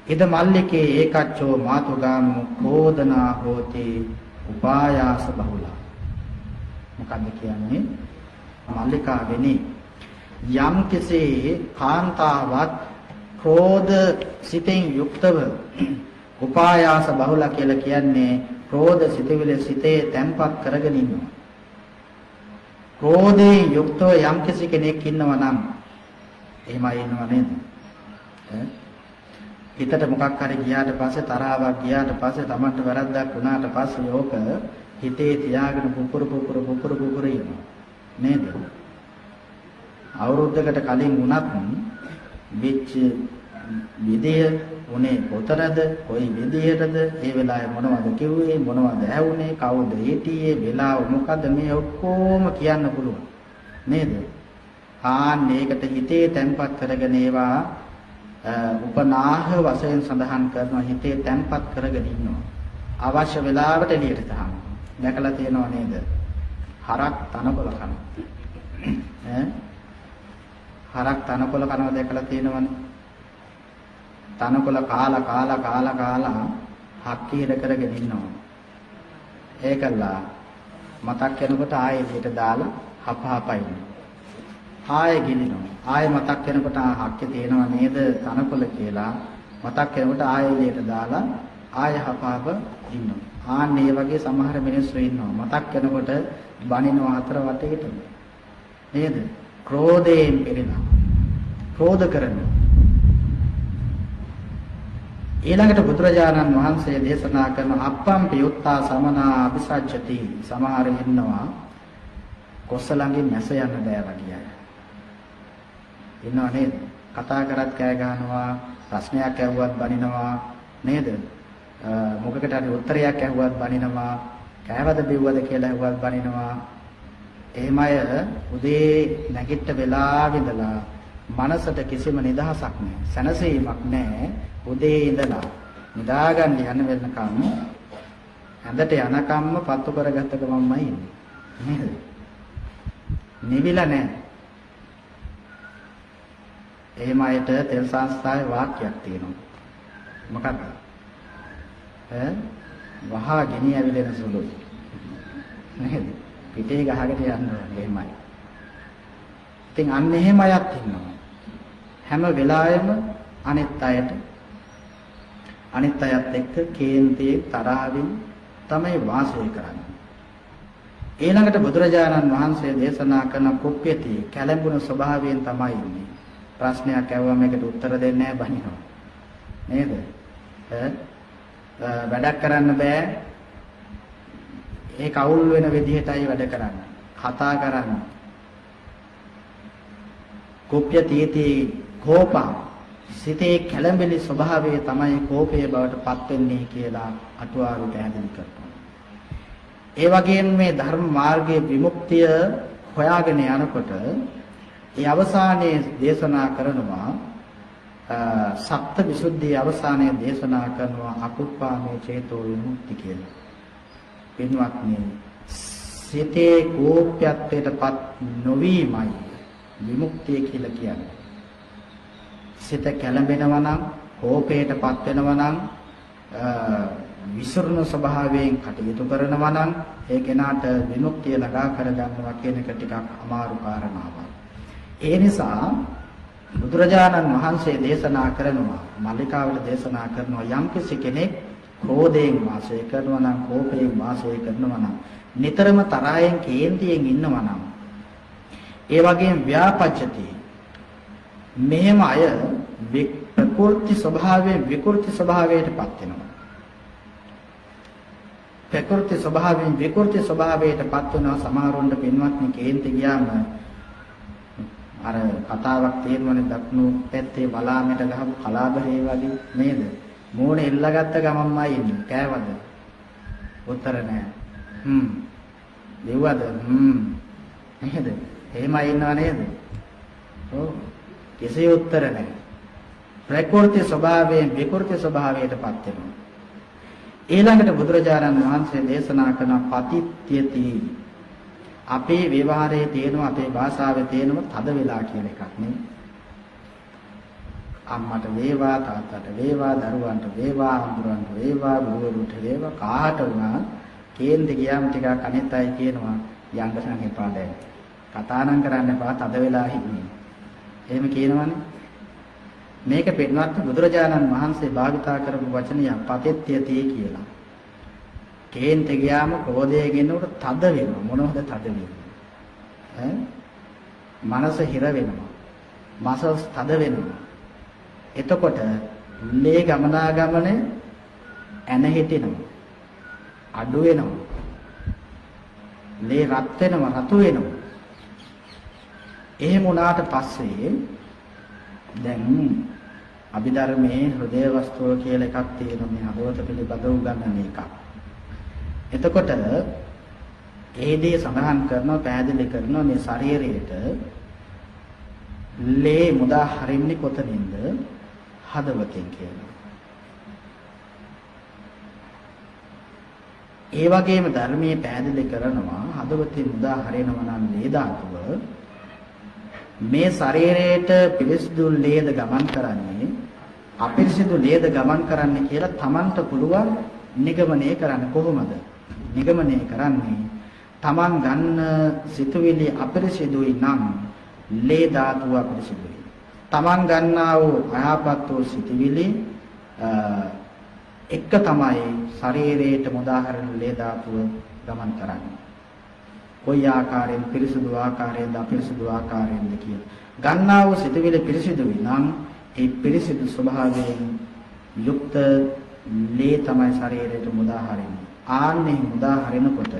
ඉද මල්ලිකේ ඒකච්චෝ මාතුගාමෝ කෝදනා හෝති උපායාස බහුලා. මොකද්ද කියන්නේ? මල්ලිකාවෙනි යම් කෙසේ කාන්තාවක් ක්‍රෝධ සිතෙන් යුක්තව උපායාස බහුල කියලා කියන්නේ ක්‍රෝධ සිතවිලි සිතේ තැම්පත් කරගෙන ඉන්නවා. ක්‍රෝධයෙන් යුක්තව යම් කෙනෙක් ඉන්නවා නම් එහෙමයි ඉන්නව නේද? හිතට මොකක් හරි ගියාට පස්සේ තරහාවක් ගියාට පස්සේ Tamanට වැරද්දක් වුණාට පස්සේ යෝක හිතේ තියාගෙන පුපුරු ඉන්නවා නේද? අවුරුද්දකට කලින් වුණත් විච් විදේ උනේ කොතරද කොයි විදියටද ඒ වෙලාවේ මොනවද කිව්වේ මොනවද ඇහුනේ කවුද හිටියේ වෙලාව මොකද්ද මේ ඔක්කොම කියන්න පුළුවන් නේද? මේකට හිතේ තැම්පත් කරගෙන ඒවා උපනාහ වශයෙන් සඳහන් කරනවා හිතේ තැම්පත් කරගෙන ඉන්නවා. අවශ්‍ය වෙලාවට එළියට දානවා. දැකලා තියෙනව නේද? හරක් තනකොළ කනවා. හරක් තනකොළ කනවා දැකලා තියෙනවනේ. තනකොළ කාලා හක්කීර කරගෙන ඉන්නවා. ඒකලා මතක් වෙනකොට ආයෙ එළියට දාලා හපහපයි. ආයෙ ගිනිනවා. ආයෙ මතක් වෙනකොට හක්කේ තියෙනව නේද තනකොළ කියලා මතක් වෙනකොට ආයෙ එළියට දාලා ආයෙ හපහප ඉන්නවා. ආන්නේ වගේ සමහර මිනිස්සු ඉන්නවා. මතක් වෙනකොට බනිනවා හතර වටේට. නේද? ක්‍රෝධයෙන් පිරෙනවා. ක්‍රෝධ කරනවා. ඊළඟට බුදුරජාණන් වහන්සේ දේශනා කරන අප්පම්පි යුත්තා සමනා අபிසජ්ජති. සමහර ඉන්නවා කොස්සලංගෙන් නැස යන්න බෑ වගේ අය. ඉන්නව නේද? කතා කරත් කෑ ගහනවා, ප්‍රශ්නයක් ඇහුවත් බනිනවා නේද? මොකකට හරි උත්තරයක් ඇහුවත් බනිනවා, කෑවද බිව්වද කියලා ඇහුවත් බනිනවා. එහෙම අය උදේ නැගිට වෙලාවෙ ඉඳලා මනසට කිසිම නිදහසක් නැහැ, සැනසීමක් නැහැ. උදේ ඉඳලා නිදාගන්න යන වෙනකම් ඇඳට යනකම්ම පත්තු කරගත්ත ගමන්මයි ඉන්නේ. නේද? නිවිලා නැහැ. එහෙම අයට තෙල් සංස්ථාවේ වාක්‍යයක් තියෙනවා. මොකක්ද? වහා ගෙනි ඇවිලෙන සුළුයි. නේද? පිටේ ගහකට යන්න ඕනේ එහෙමයි. ඉතින් අන්න එහෙම අයත් ඉන්නවා. හැම වෙලාවෙම අනිත් අයත් එක්ක කේන්තියේ තරහින් තමයි වාසය කරන්නේ. ඊළඟට බුදුරජාණන් වහන්සේ දේශනා කරන කුප්පියති කැළඹුණ ස්වභාවයෙන් තමයි ඉන්නේ. ප්‍රශ්නයක් ඇහුවම ඒකට උත්තර දෙන්නේ නැහැ බනිනවා. නේද? වැඩක් කරන්න බෑ. ඒක අවුල් වෙන විදිහටයි වැඩ කරන්නේ. කතා කරන්නේ. කුප්පියති කෝපං සිතේ කැළඹෙලි ස්වභාවය තමයි කෝපයේ බවට පත් වෙන්නේ කියලා අටුවාරු පැහැදිලි කරනවා. ඒ වගේම මේ ධර්ම මාර්ගයේ විමුක්තිය හොයාගෙන යනකොට ඒ අවසානයේ දේශනා කරනවා සප්ත විසුද්ධියේ අවසානයේ දේශනා කරනවා අකුප්පාමේ චේතෝ විමුක්ති කියලා. පින්වත්නි සිතේ කෝපයටපත් නොවීමයි විමුක්තිය කියලා කියන්නේ. සිත කැළඹෙනවා නම් කෝපයටපත් වෙනවා නම් විසුරුණු ස්වභාවයෙන් කටයුතු කරනවා නම් ඒ කෙනාට විමුක්තිය ළඟා කර ගන්නවා කියන එක ටිකක් අමාරු කාරණාවක්. ඒ නිසා බුදුරජාණන් වහන්සේ දේශනා කරනවා මල්ලිකාවට දේශනා කරනවා යම් කෙනෙක් ක්‍රෝධයෙන් වාසය කරනවා නම් කෝපයෙන් වාසය කරනවා නම් නිතරම තරහෙන් කේන්තියෙන් ඉන්නවා නම් ඒ වගේම ව්‍යාපච්චති මෙහෙම අය ප්‍රකෘති ස්වභාවයෙන් විකෘති ස්වභාවයටපත් වෙනවා. ප්‍රකෘති ස්වභාවයෙන් විකෘති ස්වභාවයටපත් වෙනවා. සමහරොන්ට පින්වත්නි කේන්ති ගියාම අර කතාවක් තියෙනවනේ දක්නු පැත්තේ වලාමෙට ගහපු කලාබරේ වගේ නේද? මූණ එල්ලගත්ත ගමන්මයි ඉන්නේ. කෑවද? උත්තර නැහැ. දෙව්වද? නේද? එහෙමයි ඉන්නව නේද? ඔව්. කිසි උත්තර නැහැ. ප්‍රකෘති ස්වභාවයෙන් විකෘති ස්වභාවයටපත් වෙනවා. ඊළඟට බුදුරජාණන් වහන්සේ දේශනා කරන පතිත්‍යති අපේ ව්‍යවහාරයේ තියෙනවා අපේ භාෂාවේ තියෙනවා තද වෙලා කියන එකක් නේ. අම්මට වේවා තාත්තට වේවා දරුවන්ට වේවා අඳුරන්ට වේවා ගුරුවරුන්ට වේවා කාට වුණා කේන්ද ගියාම ටිකක් අනිත් අය කියනවා යන්න නම් එපා දැන්. කතා නම් කරන්න එපා තද වෙලා හිටින්නේ. එහෙම කියනවනේ. මේක පින්වත් බුදුරජාණන් වහන්සේ භාවිතා කරපු වචනය පතිත්‍යති කියලා. කේන්ත ගියාම ක්‍රෝධය ගෙන්නකොට තද වෙනවා. මොනවද තද වෙන්නේ? මනස හිර වෙනවා. මසස් තද වෙනවා. එතකොට ලේ ගමනාගමන ඇන හිටිනවා. අඩු වෙනවා. ලේ රත් වෙනවා, රතු වෙනවා. එහෙම වුණාට පස්සේ දැන් අභිධර්මයේ හෘදය වස්තුව කියලා එකක් තියෙනවා මේ හදවත පිළිබඳව උගන්වන එකක්. එතකොට ඒදී සඳහන් කරනවා පැහැදිලි කරනවා මේ ශරීරයට ලේ මුදා හරින්නේ කොතනින්ද? හදවතෙන් කියලා. ඒ වගේම ධර්මයේ පැහැදිලි කරනවා හදවතෙන් මුදා හරිනවා නම් ලේ ධාතුව මේ ශරීරයට පිරිසිදු ලේද ගමන් කරන්නේ අපිරිසිදු ලේද ගමන් කරන්නේ කියලා Tamanට පුළුවන් නිගමනය කරන්න. කොහොමද නිගමනය කරන්නේ? Taman ගන්න සිතුවිලි අපිරිසිදුයි නම් ලේ ධාතුව අපිරිසිදුයි. Taman ගන්නා වූ අයහපත් වූ සිතුවිලි එක තමයි ශරීරයට මුදාහරන ලේ ධාතුව ගමන් කරන්නේ. කොයි ආකාරයෙන් පිරිසිදු ආකාරයෙන්ද අපිරිසිදු ආකාරයෙන්ද කියලා. ගන්නා වූ සිතුවිලි පිරිසිදුයි නම් ඒ පිරිසිදු ස්වභාවයෙන් යුක්ත ලේ තමයි ශරීරයට මුදාහරින්නේ. ආන්නේ මුදාහරිනකොට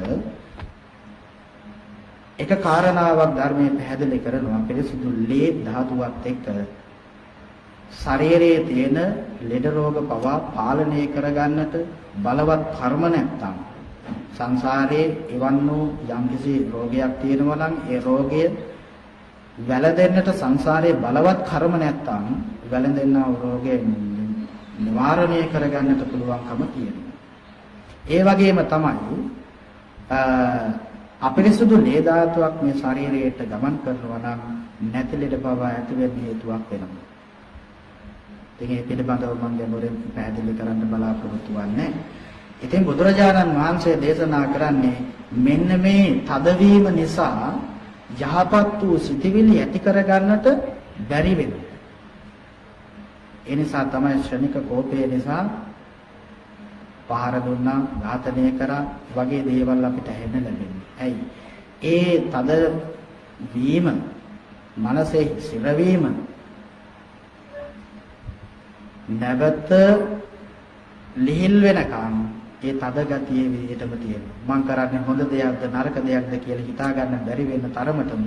එක කාරණාවක් ධර්මයේ පැහැදිලි කරනවා පිරිසිදු ලේ ධාතුවත් එක්ක ශරීරයේ තියෙන ලෙඩ රෝග පවා පාලනය කරගන්නට බලවත් කර්ම නැත්තම් සංසාරේ එවන් වූ යම්කිසි රෝගයක් තියෙනවා නම් ඒ රෝගය වැළඳෙන්නට සංසාරේ බලවත් කර්ම නැත්තම් වැළඳෙනා වූ රෝගය නිවාරණය කරගන්නට පුළුවන්කම තියෙනවා. ඒ වගේම තමයි අපිරිසුදු ලේ ධාතුවක් මේ ශරීරයට ගමන් කරනවා නම් නැති ලෙඩ පවා ඇති වෙන්න හේතුවක් වෙනවා. ඉතින් මේ පිළිබඳව මම ගැඹුරින් පැහැදිලි කරන්න බලාපොරොත්තු වෙන්නේ. ඉතින් බුදුරජාණන් වහන්සේ දේශනා කරන්නේ මෙන්න මේ තදවීම නිසා යහපත් වූ සිතිවිලි ඇති කරගන්නට බැරි වෙනවා. ඒ නිසා තමයි ශ්‍රණික කෝපය නිසා පහර දුන්නා, ඝාතනය කරා වගේ දේවල් අපිට ඇහෙන්න ලැබෙන්නේ. ඇයි? ඒ තද වීම, මනසේ සිරවීම නැවත ලිහිල් වෙනකම් ඒ තද ගතිය විදිහටම තියෙනවා. මං කරන්නේ හොඳ දෙයක්ද නරක දෙයක්ද කියලා හිතා ගන්න බැරි වෙන තරමටම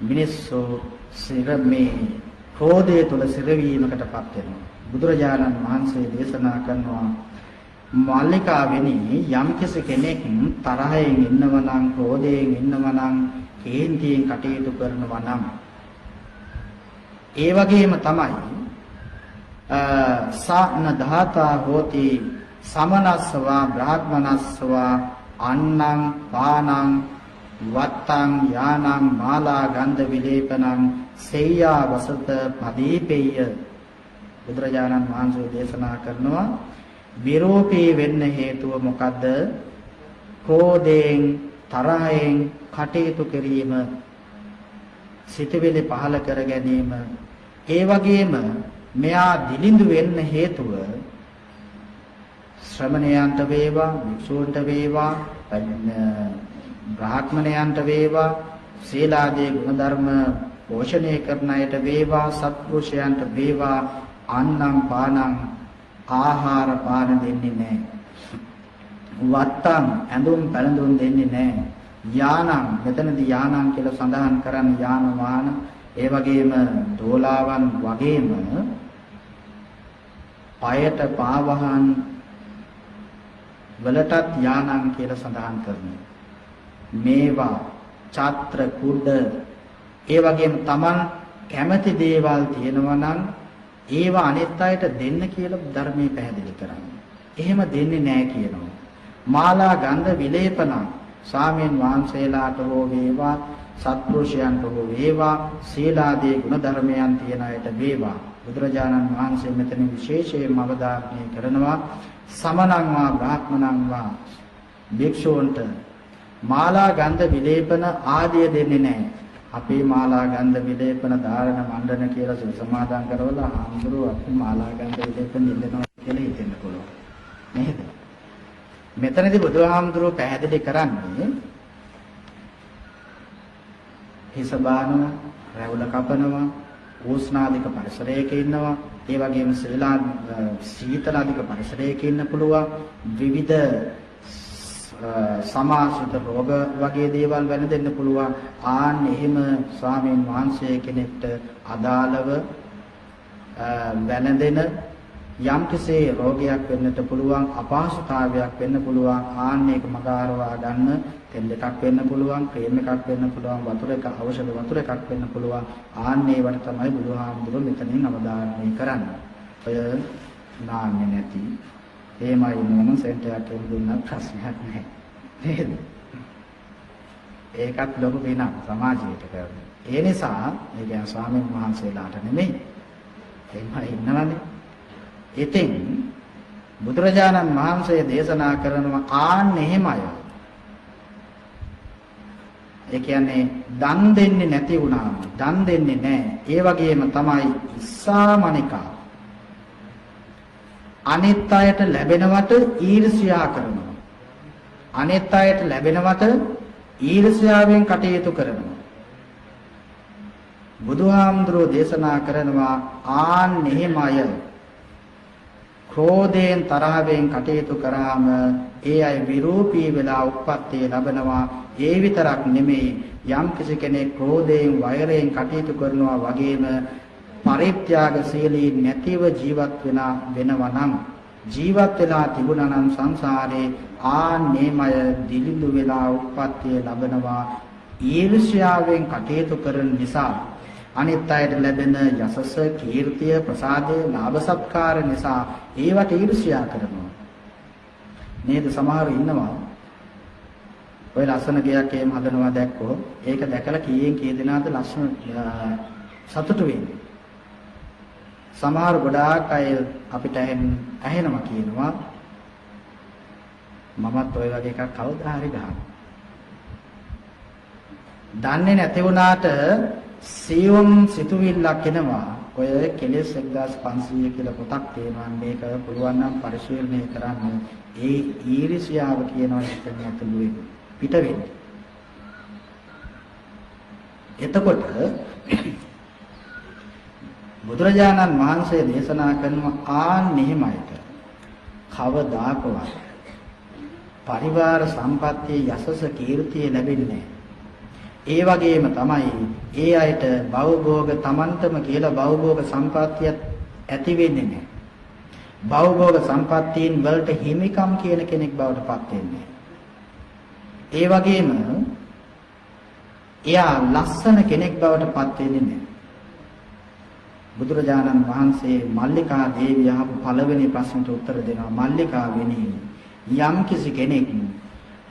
මිනිස්සු සිරමේ ක්‍රෝධය තුළ සිරවීමකටපත් වෙනවා. බුදුරජාණන් වහන්සේ දේශනා කරනවා මාලිකාවෙනි යම් කෙනෙක් තරහෙන් ඉන්නවා නම් ක්‍රෝධයෙන් ඉන්නවා නම් කේන්තියෙන් කටයුතු කරනවා නම් ඒ වගේම තමයි සාන ධාතා හෝති සමනස්සවා බ්‍රාහ්මනස්සවා අන්නං පානං වත්තං යානං මාලා ගන්ධ විලේපනං සේයා වසත පදීපේය. බුදුරජාණන් වහන්සේ දේශනා කරනවා විරෝපී වෙන්න හේතුව මොකද්ද? ක්‍රෝධයෙන් තරහෙන් කටයුතු කිරීම, සිතවිලි පහළ කර ගැනීම. ඒ වගේම මෙයා දිලිඳු වෙන්න හේතුව ශ්‍රමණයන්ට වේවා, භික්ෂූන්ට වේවා, බ්‍රාහ්මණයන්ට වේවා සීලාදී ගුණධර්ම පෝෂණය කරන අයට වේවා සත්පුරුෂයන්ට වේවා අන්නම් පානං ආහාර පාන දෙන්නේ නැහැ. වත්තම් ඇඳුම් පැළඳුම් දෙන්නේ නැහැ. යානං මෙතනදී යානං කියලා සඳහන් කරන්නේ යාන වාහන ඒ වගේම දෝලාවන් වගේම පයට පාවහන් වලටත් යානං කියලා සඳහන් කරනවා. මේවා ඡත්‍ර කුඩ ඒ වගේම Taman කැමති දේවල් තියෙනවා නම් ඒවා අනිත් අයට දෙන්න කියලා ධර්මයේ පැහැදිලි කරන්නේ. එහෙම දෙන්නේ නැහැ කියනවා. මාලා ගන්ධ විලේපන ස්වාමීන් වහන්සේලාට හෝ වේවා සත්පුරුෂයන්ට හෝ වේවා සීලාදී ගුණ ධර්මයන් තියන අයට වේවා බුදුරජාණන් වහන්සේ මෙතන විශේෂයෙන්ම අවධාරණය කරනවා සමනං වා බ්‍රාහ්මණං වා භික්ෂූන්ට මාලා ගන්ධ විලේපන ආදිය දෙන්නේ නැහැ. අපේ මාලා ගන්ධ විලේපන ධාරණ මණ්ඩන කියලා සමාදන් කරවලා ආන්දරෝ අපි මාලා ගන්ධ විලේපන දෙන්නවා කියලා හිතෙන්න පුළුවන්. නේද? මෙතනදී බුදුහාමුදුරුවෝ පැහැදිලි කරන්නේ හිස බානවා, රැවුල කපනවා, උෂ්ණාධික පරිසරයක ඉන්නවා, ඒ වගේම සීතලාධික පරිසරයක ඉන්න පුළුවන්, විවිධ සමාසිත රෝග වගේ දේවල් වෙනදෙන්න පුළුවන්. ආන් එහෙම ස්වාමීන් වහන්සේ කෙනෙක්ට අදාළව වෙනදෙන යම්කිසි රෝගයක් වෙන්නට පුළුවන්, අපහසුතාවයක් වෙන්න පුළුවන්. ආන් මේක මගහරවා ගන්න තෙල් එකක් වෙන්න පුළුවන්, ක්‍රීම් එකක් වෙන්න පුළුවන්, වතුර එක ඖෂධ වතුර එකක් වෙන්න පුළුවන්. ආන් ඒවට තමයි බුදුහාමුදුරුවෝ මෙතනින් අවධාරණය කරන්නේ. ඔය නාන්නේ නැති එහෙමයි නෝන සෙන්ටර් එකෙන් දුන්න ප්‍රශ්නයක් නැහැ. නේද? ඒකත් ලොකු වෙනක් සමාජයට කරන්නේ. ඒ නිසා මේ කියන්නේ ස්වාමීන් වහන්සේලාට නෙමෙයි. එහෙමයි ඉන්නවනේ. ඉතින් බුදුරජාණන් වහන්සේ දේශනා කරනවා ආන්න එහෙමයි. ඒ කියන්නේ දන් දෙන්නේ නැති වුණාම දන් දෙන්නේ නැහැ. ඒ වගේම තමයි ඉස්සාමනිකා අනිත් අයට ලැබෙනවට ඊර්ෂ්‍යා කරනවා. අනිත් අයට ලැබෙනවට ඊර්ෂ්‍යාවෙන් කටයුතු කරනවා. බුදුහාමුදුරෝ දේශනා කරනවා ආන් එහෙමයි. ක්‍රෝධයෙන් තරහෙන් කටයුතු කරාම ඒ අය විරූපී වෙලා උප්පත්තිය ලබනවා. ඒ විතරක් නෙමෙයි යම් කෙනෙක් ක්‍රෝධයෙන් වෛරයෙන් කටයුතු කරනවා වගේම පරිත්‍යාගශීලී නැතිව ජීවත් වෙනවා නම් ජීවත් වෙලා තිබුණා නම් සංසාරේ ආන්නේමය දිලිඳු වෙලා උප්පත්තිය ලබනවා. ඊර්ෂ්‍යාවෙන් කටයුතු කරන නිසා අනිත් අයට ලැබෙන යසස, කීර්තිය, ප්‍රසාදය, ලාභ සත්කාර නිසා ඒවට ඊර්ෂ්‍යා කරනවා. නේද? සමහරව ඉන්නවා ඔය ලස්සන ගයක් එහෙම හදනවා දැක්කොත් ඒක දැකලා කීයෙන් කී දෙනාද ලස්සන සතුටු වෙන්නේ. සමහර ගොඩාක් අය අපිට ඇහෙනවා කියනවා මමත් ඔය වගේ එකක් කවදා හරි ගහනවා. දන්නේ නැති වුණාට සියුම් සිතුවිල්ලක් එනවා. ඔය කෙලෙස් 1500 කියලා පොතක් තියෙනවා. මේක පුළුවන් නම් පරිශීලනය කරන්න. ඒ ඊර්ෂ්‍යාව කියනවා හිතෙන් ඇතුළු පිට වෙන්නේ. එතකොට බුදුරජාණන් වහන්සේ දේශනා කරනවා ආන් එහෙමයිට කවදාකවත් පරිවාර සම්පත්තිය යසස කීර්තිය ලැබෙන්නේ. ඒ වගේම තමයි ඒ අයට භවභෝග තමන්ටම කියලා භවභෝග සම්පත්තිය ඇති වෙන්නේ නැහැ. භවභෝග සම්පත්තීන් වලට හිමිකම් කියන කෙනෙක් බවට පත් වෙන්නේ. ඒ වගේම එයා ලස්සන කෙනෙක් බවට පත් වෙන්නේ නැහැ. බුදුරජාණන් වහන්සේ මල්ලිකා දේවිය අහපු පළවෙනි ප්‍රශ්නට උත්තර දෙනවා. මල්ලිකා වෙණි යම් කිසි කෙනෙක්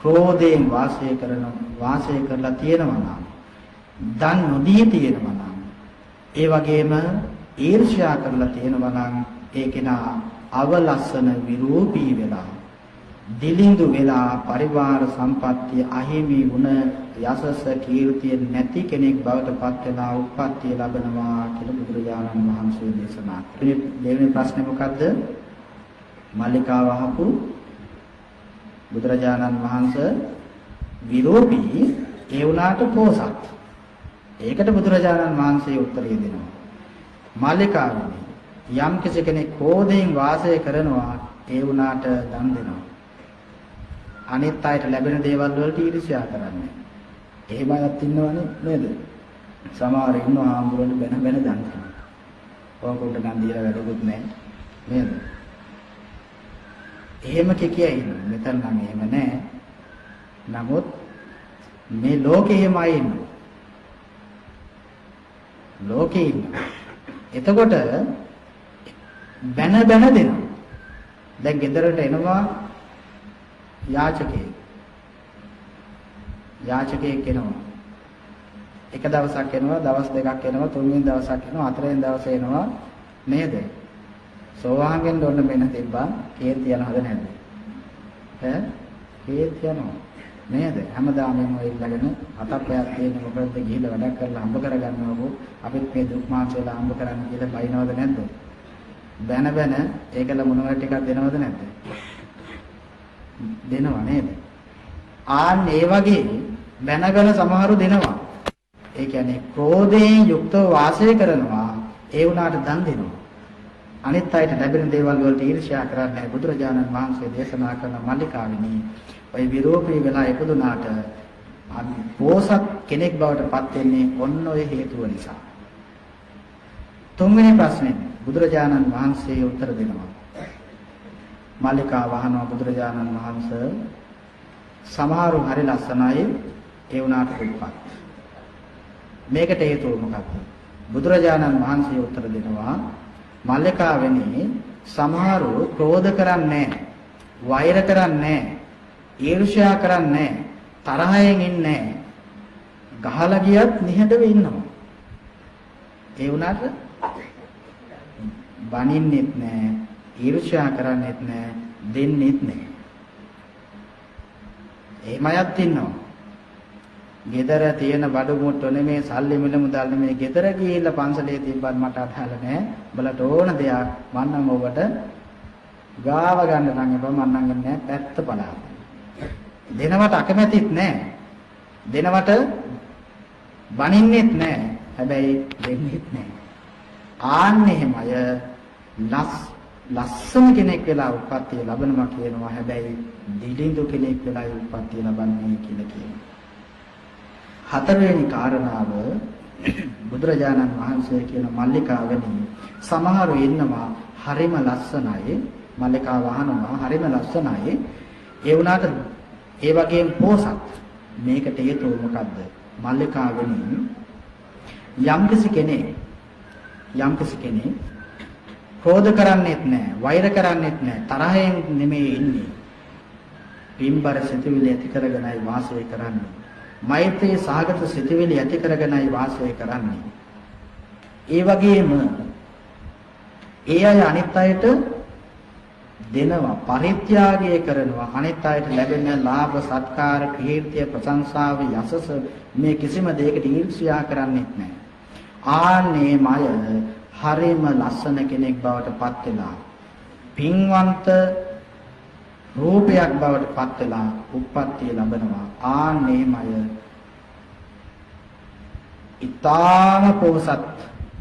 ක්‍රෝධයෙන් වාසය කරලා තියෙනවා නම් දන් නොදී තියෙනවා නම් ඒ වගේම ඊර්ෂ්‍යා කරලා තියෙනවා නම් ඒ කෙනා අවලස්සන විරූපී වෙලා දිලිඳු වෙලා පරිවාර සම්පත්තිය අහිමි වුණ යසස කීර්තිය නැති කෙනෙක් බවට පත් වෙලා උප්පත්තිය ලබනවා කියලා බුදුරජාණන් වහන්සේ දේශනා කළේ. දෙවෙනි ප්‍රශ්නේ මොකද්ද? මල්ලිකාව අහපු බුදුරජාණන් වහන්සේ විරෝපී ඒ වුණාට පෝසත්. ඒකට බුදුරජාණන් වහන්සේ උත්තරය දෙනවා. මාලිකාවනි යම් කෙනෙක් ක්‍රෝධයෙන් වාසය කරනවා ඒ වුණාට දන් දෙනවා. අනිත් අයට ලැබෙන දේවල් වලට ඊර්ෂ්‍යා කරන්නේ. එහෙම අයත් ඉන්නවනේ නේද? සමහර ඉන්නවා ආම්බුරට බැන බැන දන් දෙනවා. ඕකට ගන් දීලා වැඩකුත් නැහැ නේද? එහෙම කිය ඉන්නේ. මෙතන නම් එහෙම නැහැ. නමුත් මේ ලෝකේ එහෙමයි ඉන්නේ. ලෝකේ ඉන්නේ. එතකොට බැන බැන දෙනවා. දැන් ගෙදරට එනවා යාචකයෙක් එනවා. එක දවසක් එනවා, දවස් දෙකක් එනවා, තුන්වෙනි දවසක් එනවා, හතරවෙනි දවසේ එනවා නේද? සෝවාන්ගෙන් ඔන්න මෙන්න තිබ්බා කේත් යනවද නැද්ද? කේත් යනවා නේද? හැමදාම එම ඉල්ලගෙන අතක් පයක් තියෙන මොකද ගිහිල්ලා වැඩක් කරලා හම්බ කරගන්නවකෝ අපිත් මේ දුක් මාංශ වල හම්බ කරන්න කියලා බයිනවද නැද්ද? බැන බැන ඒකල මොනවා ටිකක් දෙනවද නැද්ද? දෙනවා නේද? ආන් ඒ වගේ බැනගෙන සමහරු දෙනවා. ඒ කියන්නේ ක්‍රෝධයෙන් යුක්තව වාසය කරනවා ඒ වුණාට දන් දෙනවා. අනිත් අයට ලැබෙන දේවල් වලට ඊර්ෂ්‍යා කරන්නේ බුදුරජාණන් වහන්සේ දේශනා කරන මල්ලිකාවිනී ඔය විරෝපී වෙලා ඉපදුනාට පෝසත් කෙනෙක් බවට පත් වෙන්නේ ඔන්න ඔය හේතුව නිසා. තුන්වෙනි ප්‍රශ්නේ බුදුරජාණන් වහන්සේ උත්තර දෙනවා. මල්ලිකා වහනවා බුදුරජාණන් වහන්සේ සමහරු හරි ලස්සනයි ඒ වුණාට දුප්පත්. මේකට හේතුව මොකක්ද? බුදුරජාණන් වහන්සේ උත්තර දෙනවා මල්ලිකාවෙනි සමහරු ක්‍රෝධ කරන්නේ වෛර කරන්නේ ඊර්ෂ්‍යා කරන්නේ තරහෙන් ඉන්නේ ගහලා ගියත් නිහඬව ඉන්නවා. ඒ වුණාට බනින්නෙත් නැහැ ඊර්ෂ්‍යා කරන්නෙත් නැහැ දෙන්නෙත් නැහැ. එහෙමයක් ඉන්නවා. ගෙදර තියෙන බඩු මුට්ටු නෙමේ සල්ලි මිල මුදල් නෙමේ ගෙදර ගිහිල්ලා පන්සලේ තිබ්බත් මට අදාළ නැහැ. බලට ඕන දෙයක් මන්නම් ඔබට ගාව ගන්න නම් එපා මන්නම් ගන්නේ පැත්ත බලන්න. දෙනවට අකමැතිත් නැහැ. දෙනවට බනින්නෙත් නැහැ. හැබැයි දෙන්නෙත් නැහැ. ආන්න එහෙමය ලස්සන කෙනෙක් වෙලා උප්පත්තිය ලබනවා කියනවා. හැබැයි දිලිඳු කෙනෙක් වෙලා උප්පත්තිය ලබන්නේ කියලා කියනවා. හතරවෙනි කාරණාව බුදුරජාණන් වහන්සේ කියන මල්ලිකාවනි සමහරු ඉන්නවා හරිම ලස්සනයි මල්ලිකා වහනවා හරිම ලස්සනයි ඒ වුණාට ඒ වගේම පෝසත්. මේකට හේතුව මොකද්ද? මල්ලිකාවනි යම්කිසි කෙනෙක් ක්‍රෝධ කරන්නේත් නැහැ වෛර කරන්නේත් නැහැ තරහෙන් නෙමෙයි ඉන්නේ. පින්බර සිතුවිලි ඇති කරගෙනයි වාසය කරන්නේ. මෛත්‍රී සාගත සිතුවිලි ඇති කරගෙනයි වාසය කරන්නේ. ඒ වගේම ඒ අය අනිත් අයට දෙනවා පරිත්‍යාගය කරනවා අනිත් අයට ලැබෙන ලාභ සත්කාර කීර්තිය ප්‍රශංසාව යසස මේ කිසිම දෙයකට ඊර්ෂ්‍යා කරන්නේත් නැහැ. ආන්නේ මය හරිම ලස්සන කෙනෙක් බවට පත් වෙලා පින්වන්ත රූපයක් බවට පත් වෙලා උප්පත්තිය ලබනවා. ආන්නේමය ඊතාම පොසත්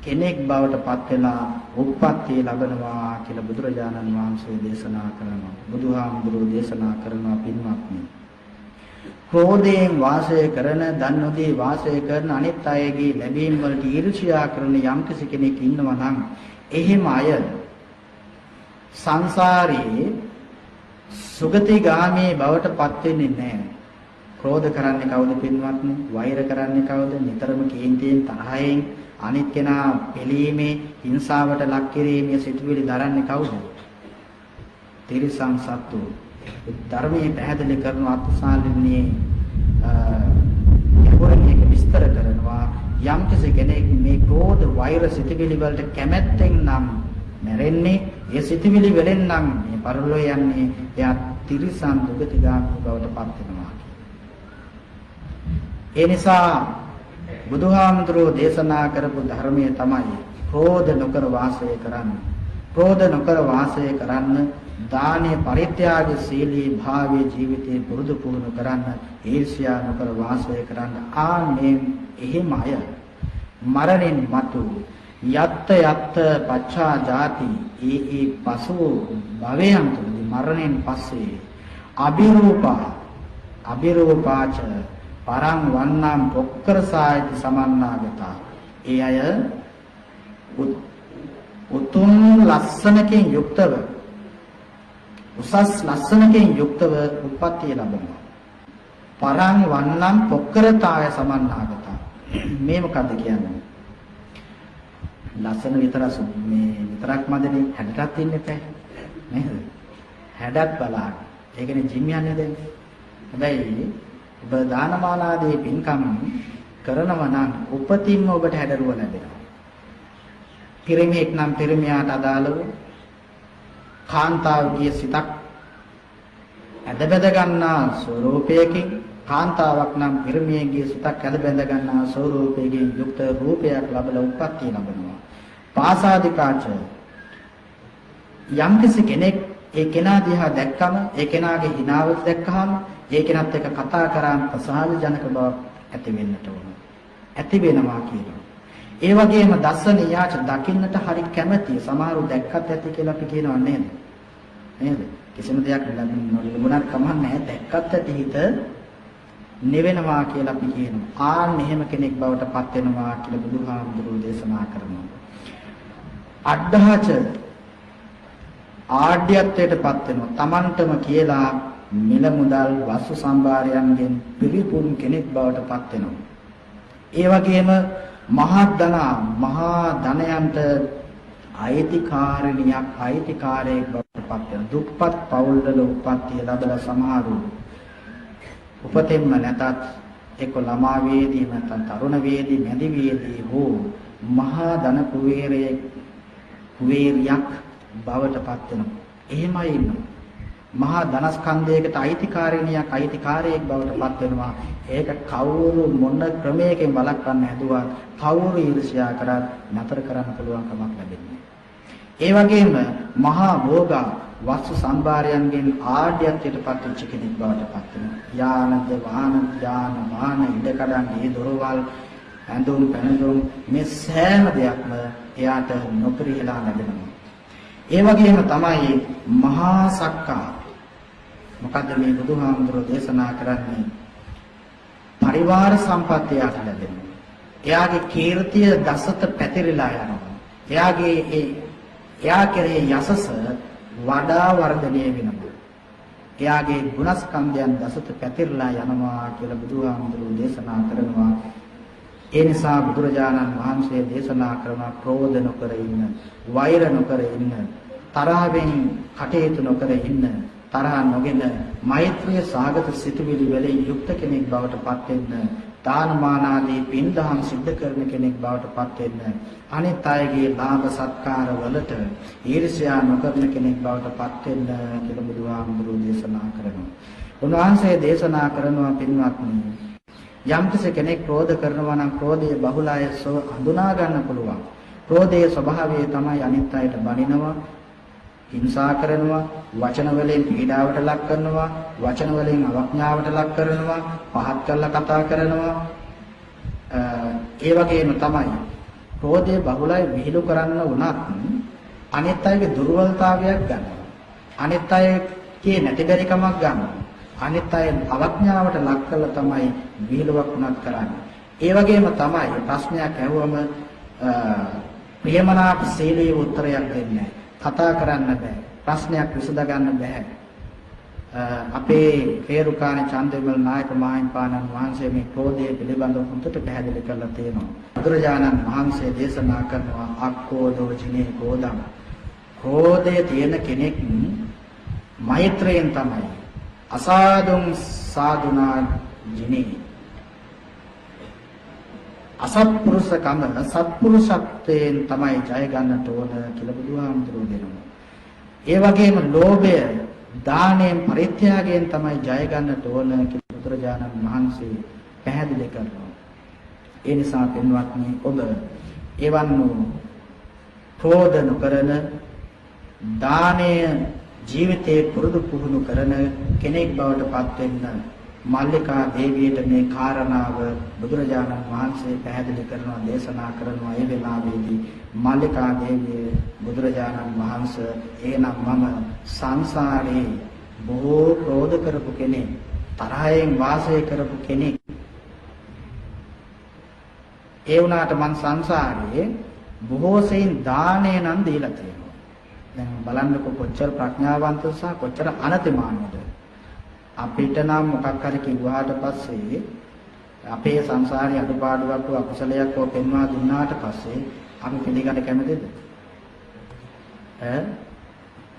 කෙනෙක් බවට පත් වෙලා උප්පත්තිය ලබනවා කියලා බුදුරජාණන් වහන්සේ දේශනා කරනවා. බුදුහාමුදුරුවෝ දේශනා කරනවා පින්වත්නි. ක්‍රෝධයෙන් වාසය කරන දන්නෝදී වාසය කරන අනිත් අයගේ ලැබීම් වලට ඊර්ෂ්‍යා කරන යම්කිසි කෙනෙක් ඉන්නවා නම් එහෙම අය සංසාරේ සුගතිගාමී බවට පත් වෙන්නේ නැහැ. ක්‍රෝධ කරන්නේ කවුද පින්වත්නි? වෛර කරන්නේ කවුද? නිතරම කේන්තියෙන් තරහෙන් අනිත් කෙනා පිළීමේ හිංසාවට ලක් කිරීමේ සිතුවිලි දරන්නේ කවුද? තිරිසන් සත්තු. ධර්මයේ පැහැදිලි කරන අත්සාලින්නේ යපොරණියක විස්තර කරනවා යම් කෙනෙක් මේ ක්‍රෝධ වෛර සිතුවිලි වලට කැමැත්තෙන් නම් මැරෙන්නේ ඒ සිතුවිලි වලින් නම් මේ පරලෝ යන්නේ එයා තිරිසන් දුගතිගාමී බවට පත් වෙනවා. ඒ නිසා බුදුහාමුදුරෝ දේශනා කරපු ධර්මයේ තමයි ක්‍රෝධ නොකර වාසය කරන්න. ක්‍රෝධ නොකර වාසය කරන්න, දානේ පරිත්‍යාග සීලී භාවයේ ජීවිතේ පුරුදු පුහුණු කරන්න, ඊර්ෂ්‍යා නොකර වාසය කරන්න. ආනේ එහෙම අය මරණින් මතු යත්ත යත්ත පච්චා ජාති ඒ පසු භවයන් තුළදී මරණයෙන් පස්සේ අබිරූපාච පරං වන්නම් පොක්කරසායති සමන්නාගතා. ඒ අය උතුම් ලස්සනකින් යුක්තව උසස් ලස්සනකින් යුක්තව උප්පත්තිය ලබනවා. පරං වන්නම් පොක්කරතාය සමන්නාගතා. මේ මොකද්ද කියන්නේ? ලස්සන විතරක් මදනේ හැඩටත් ඉන්න එපා නේද? හැඩත් බලන්න. ඒකනේ ජිම් යන්නේ දැන්. හැබැයි ඔබ දානමාලාදී පින්කම් කරනවා නම් උපතින්ම ඔබට හැඩරුව ලැබෙනවා. පිරිමියෙක් නම් පිරිමියාට අදාළව කාන්තාවගේ සිතක් ඇදබැද ගන්නා ස්වરૂපයකින්, කාන්තාවක් නම් පිරිමියෙකුගේ සිතක් ඇදබැද ගන්නා ස්වરૂපයකින් යුක්ත රූපයක් ලැබලා උප්පත්තිය ලබනවා. පාසාදිකාච යම්කිසි කෙනෙක් ඒ කෙනා දිහා දැක්කම, ඒ කෙනාගේ හිනාව දැක්කහම, ඒ කෙනත් එක්ක කතා කරාම ප්‍රසාද ජනක බව ඇති වෙන්නට ඕන. ඇති වෙනවා කියනවා. ඒ වගේම දස්සනියාච දකින්නට හරි කැමැති. සමහරව දැක්කත් ඇති කියලා අපි කියනවා නේද? නේද? කිසිම දෙයක් ලැබුණත් කමක් නැහැ. දැක්කත් ඇති හිත නිවෙනවා කියලා අපි කියනවා. ආන් එහෙම කෙනෙක් බවට පත් වෙනවා කියලා බුදුහාමුදුරුවෝ දේශනා කරනවා. අඩහච ආඩ්‍යත්වයටපත් වෙනවා. Tamanටම කියලා මිල මුදල් වස්තු සම්භාරයන්ගෙන් පිරිපුන් කෙනෙක් බවට පත් වෙනවා. ඒ වගේම මහා ධනයන්ට අයිතිකාරයෙක් බවට පත් වෙනවා. දුප්පත් පවුල්වල උප්පත්තිය ලැබලා සමහරු උපතෙන්ම නැතත් එක්ක ළමා වේදී නැත්නම් තරුණ වේදී මැදි වේදී හෝ මහා ධන කුවේරියක් බවට පත් වෙනවා. එහෙමයි ඉන්නවා. මහා ධනස්කන්ධයකට අයිතිකාරයෙක් බවට පත් වෙනවා. ඒක කවුරු මොන ක්‍රමයකින් වළක්වන්න හැදුවා, කවුරු ඊර්ෂ්‍යා කරත් නතර කරන්න පුළුවන් කමක් ලැබෙන්නේ. ඒ වගේම මහා භෝග වස්තු සම්භාරයන්ගෙන් ආඩ්‍යත්වයට පත් වෙච්ච කෙනෙක් බවට පත් වෙනවා. යාන ඉඩකඩම් මේ දොරවල් ඇඳුම් පැනඳුම් මේ සෑම දෙයක්ම එයාට නොපරිහලා ලැබෙනවා. ඒ වගේම තමයි මහා සක්කා. මොකද්ද මේ බුදුහාමුදුරෝ දේශනා කරන්නේ? පරිවාර සම්පත්තියට ලැබෙනවා. එයාගේ කීර්තිය දසත පැතිරිලා යනවා. එයා කෙරේ යසස වඩා වර්ධනය වෙනවා. එයාගේ ගුණස්කන්ධයන් දසත පැතිරලා යනවා කියලා බුදුහාමුදුරෝ දේශනා කරනවා. ඒ නිසා බුදුරජාණන් වහන්සේ දේශනා කරන ක්‍රෝධ නොකර ඉන්න, වෛර නොකර ඉන්න, තරහෙන් කටයුතු නොකර ඉන්න, තරහ නොගෙන මෛත්‍රිය සාගත සිතුවිලි වලින් යුක්ත කෙනෙක් බවට පත් වෙන්න, දානමාන ආදී පින්දහම් සිද්ධ කරන කෙනෙක් බවට පත් වෙන්න, අනිත් අයගේ ලාභ සත්කාර වලට ඊර්ෂ්‍යා නොකරන කෙනෙක් බවට පත් වෙන්න කියලා බුදුහාමුදුරුවෝ දේශනා කරනවා. උන්වහන්සේ දේශනා කරනවා පින්වත්නි, යම්කිසි කෙනෙක් ක්‍රෝධ කරනවා නම් ක්‍රෝධයේ බහුලය හඳුනා ගන්න පුළුවන්. ක්‍රෝධයේ ස්වභාවය තමයි අනිත් අයට බනිනවා, හිංසා කරනවා, වචන වලින් පීඩාවට ලක් කරනවා, වචන වලින් අවඥාවට ලක් කරනවා, පහත් කරලා කතා කරනවා. ඒ වගේම තමයි ක්‍රෝධයේ බහුලය විහිළු කරන්න උනත් අනිත් අයගේ දුර්වලතාවයක් ගන්නවා. අනිත් අයගේ නැතිබරිකමක් ගන්නවා. අනිත් අය අවඥාවට ලක් කරලා තමයි විහිළුවක් උනත් කරන්නේ. ඒ වගේම තමයි ප්‍රශ්නයක් ඇහුවම ප්‍රියමනාප සීලී උත්තරයක් දෙන්නේ. කතා කරන්න බෑ. ප්‍රශ්නයක් විසඳ ගන්න බෑ. අපේ පේරුකාණේ චන්දවිමල නායක මහින්පාණන් වහන්සේ මේ ක්‍රෝධය පිළිබඳව හොඳට පැහැදිලි කරලා තියෙනවා. බුදුරජාණන් වහන්සේ දේශනා කරනවා අක්කෝදෝ ජිනේ කෝදම්. ක්‍රෝධය තියෙන කෙනෙක් මෛත්‍රියෙන් තමයි අසාදුම් සාදුනා ජිනේ. අසත්පුරුෂකම සත්පුරුෂත්වයෙන් තමයි ජය ගන්නට ඕන කියලා බුදුහාමුදුරුවෝ දෙනවා. ඒ වගේම ලෝභය දානයෙන් පරිත්‍යාගයෙන් තමයි ජය ගන්නට ඕන කියලා බුදුරජාණන් වහන්සේ පැහැදිලි කරනවා. ඒ නිසා පින්වත්නි, ඔබ එවන් ක්‍රෝධ නොකරන, දානය ජීවිතේ පුරුදු පුහුණු කරන කෙනෙක් බවට පත් වෙන්න මල්ලිකා දේවියට මේ කාරණාව බුදුරජාණන් වහන්සේ පැහැදිලි කරනවා දේශනා කරනවා. ඒ වෙලාවේදී මල්ලිකා දේවිය බුදුරජාණන් වහන්සේ එනම් මම සංසාරේ බොහෝ ක්‍රෝධ කරපු කෙනෙක්, තරහෙන් වාසය කරපු කෙනෙක්. ඒ වුණාට මං සංසාරේ බොහෝ සෙයින් දානය නම් දීලා තියෙනවා. දැන් බලන්නකො කොච්චර ප්‍රඥාවන්ත සහ කොච්චර අනතිමානද. අපිට නම් මොකක් හරි කිව්වාට පස්සේ අපේ සංසාරේ අඩුපාඩුවක් අකුසලයක් හෝ පෙන්වා දුන්නාට පස්සේ අපි පිළිගන්න කැමතිද?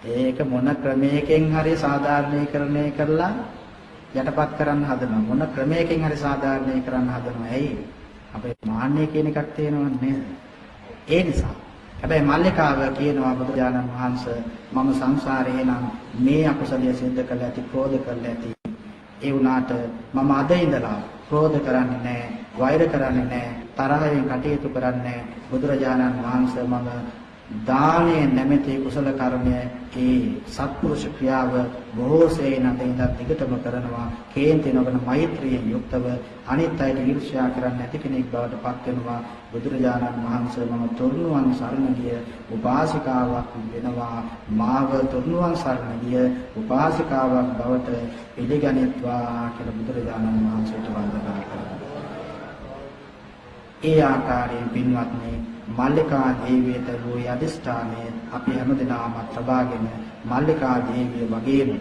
ඒක මොන ක්‍රමයකින් හරි සාධාරණීකරණය කරලා යටපත් කරන්න හදනවා. මොන ක්‍රමයකින් හරි සාධාරණීකරණය කරන්න හදනවා. ඇයි? අපේ මාන්නය කියන එකක් තියෙනවා නේද? ඒ නිසා හැබැයි මල්ලිකාව කියනවා බුදුජානන් වහන්සේ මම සංසාරේ නම් මේ අකුසලිය සිද්ධ කළ ඇති, ක්‍රෝධ කළ ඇති. ඒ වුණාට මම අද ඉඳලා ක්‍රෝධ කරන්නේ නැහැ, වෛර කරන්නේ නැහැ, තරහෙන් කටයුතු කරන්නේ නැහැ. බුදුරජාණන් වහන්සේ මම දානයේ නැමැති කුසල කර්මය ඒ සත්පුරුෂ ක්‍රියාව බොහෝ සෙයින් අදින්දා දිගටම කරනවා. කේන්ති නොවන මෛත්‍රියෙන් යුක්තව අනිත් අයට ඊර්ෂ්‍යා කරන්නේ නැති කෙනෙක් බවට පත් වෙනවා. බුදුරජාණන් වහන්සේ මම තුන්වන් සරණ ගිය උපාසිකාවක් වෙනවා. මාව තුන්වන් සරණ ගිය උපාසිකාවක් බවට පිළිගනිත්වා කියලා බුදුරජාණන් වහන්සේට වන්දනා කරනවා. ඒ ආකාරයෙන් පින්වත්නි මල්ලිකා දේවියට වූ අධිෂ්ඨානය අපි හැමදෙනාම ප්‍රබාගෙන මල්ලිකා දේවිය වගේම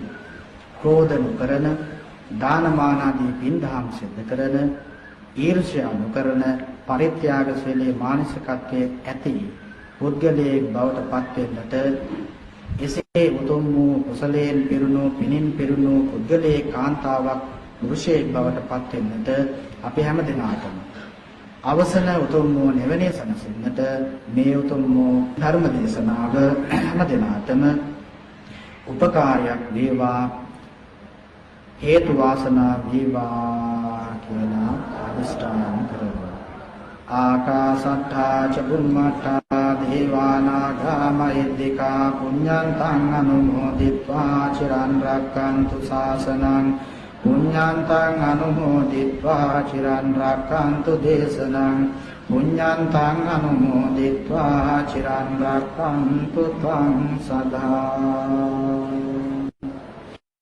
ක්‍රෝධ නොකරන, දානමාන ආදී පින්දහම් සිද්ධ කරන, ඊර්ෂ්‍යා නොකරන, පරිත්‍යාගශීලී මානසිකත්වයේ ඇති පුද්ගලයෙක් බවට පත් වෙන්නට එසේ උතුම් වූ කුසලයෙන් පිරුණු, පිනින් පිරුණු පුද්ගලයෙක්, කාන්තාවක්, පුරුෂයෙක් බවට පත් වෙන්නට අපි හැමදෙනාටම අවසන උතුම් වූ නිවනේ සැනසෙන්නට මේ උතුම් වූ ධර්ම දේශනාව හැම දිනාටම උපකාරයක් වේවා, හේතු වාසනා වේවා කියලා අදිෂ්ඨාන කරමු. ආකාසට්ඨා ච බුම්මට්ඨා දේවානාගා මහිද්దికා පුඤ්ඤන්තං අනුමෝදිත්වා චිරන් රක්ඛන්තු ශාසනං පුඤ්ඤන්තං අනුමෝදිत्वा චිරන් රක්ඛන්තු දේශනං පුඤ්ඤන්තං අනුමෝදිत्वा චිරන් රක්ඛන්තු ත්වං සදා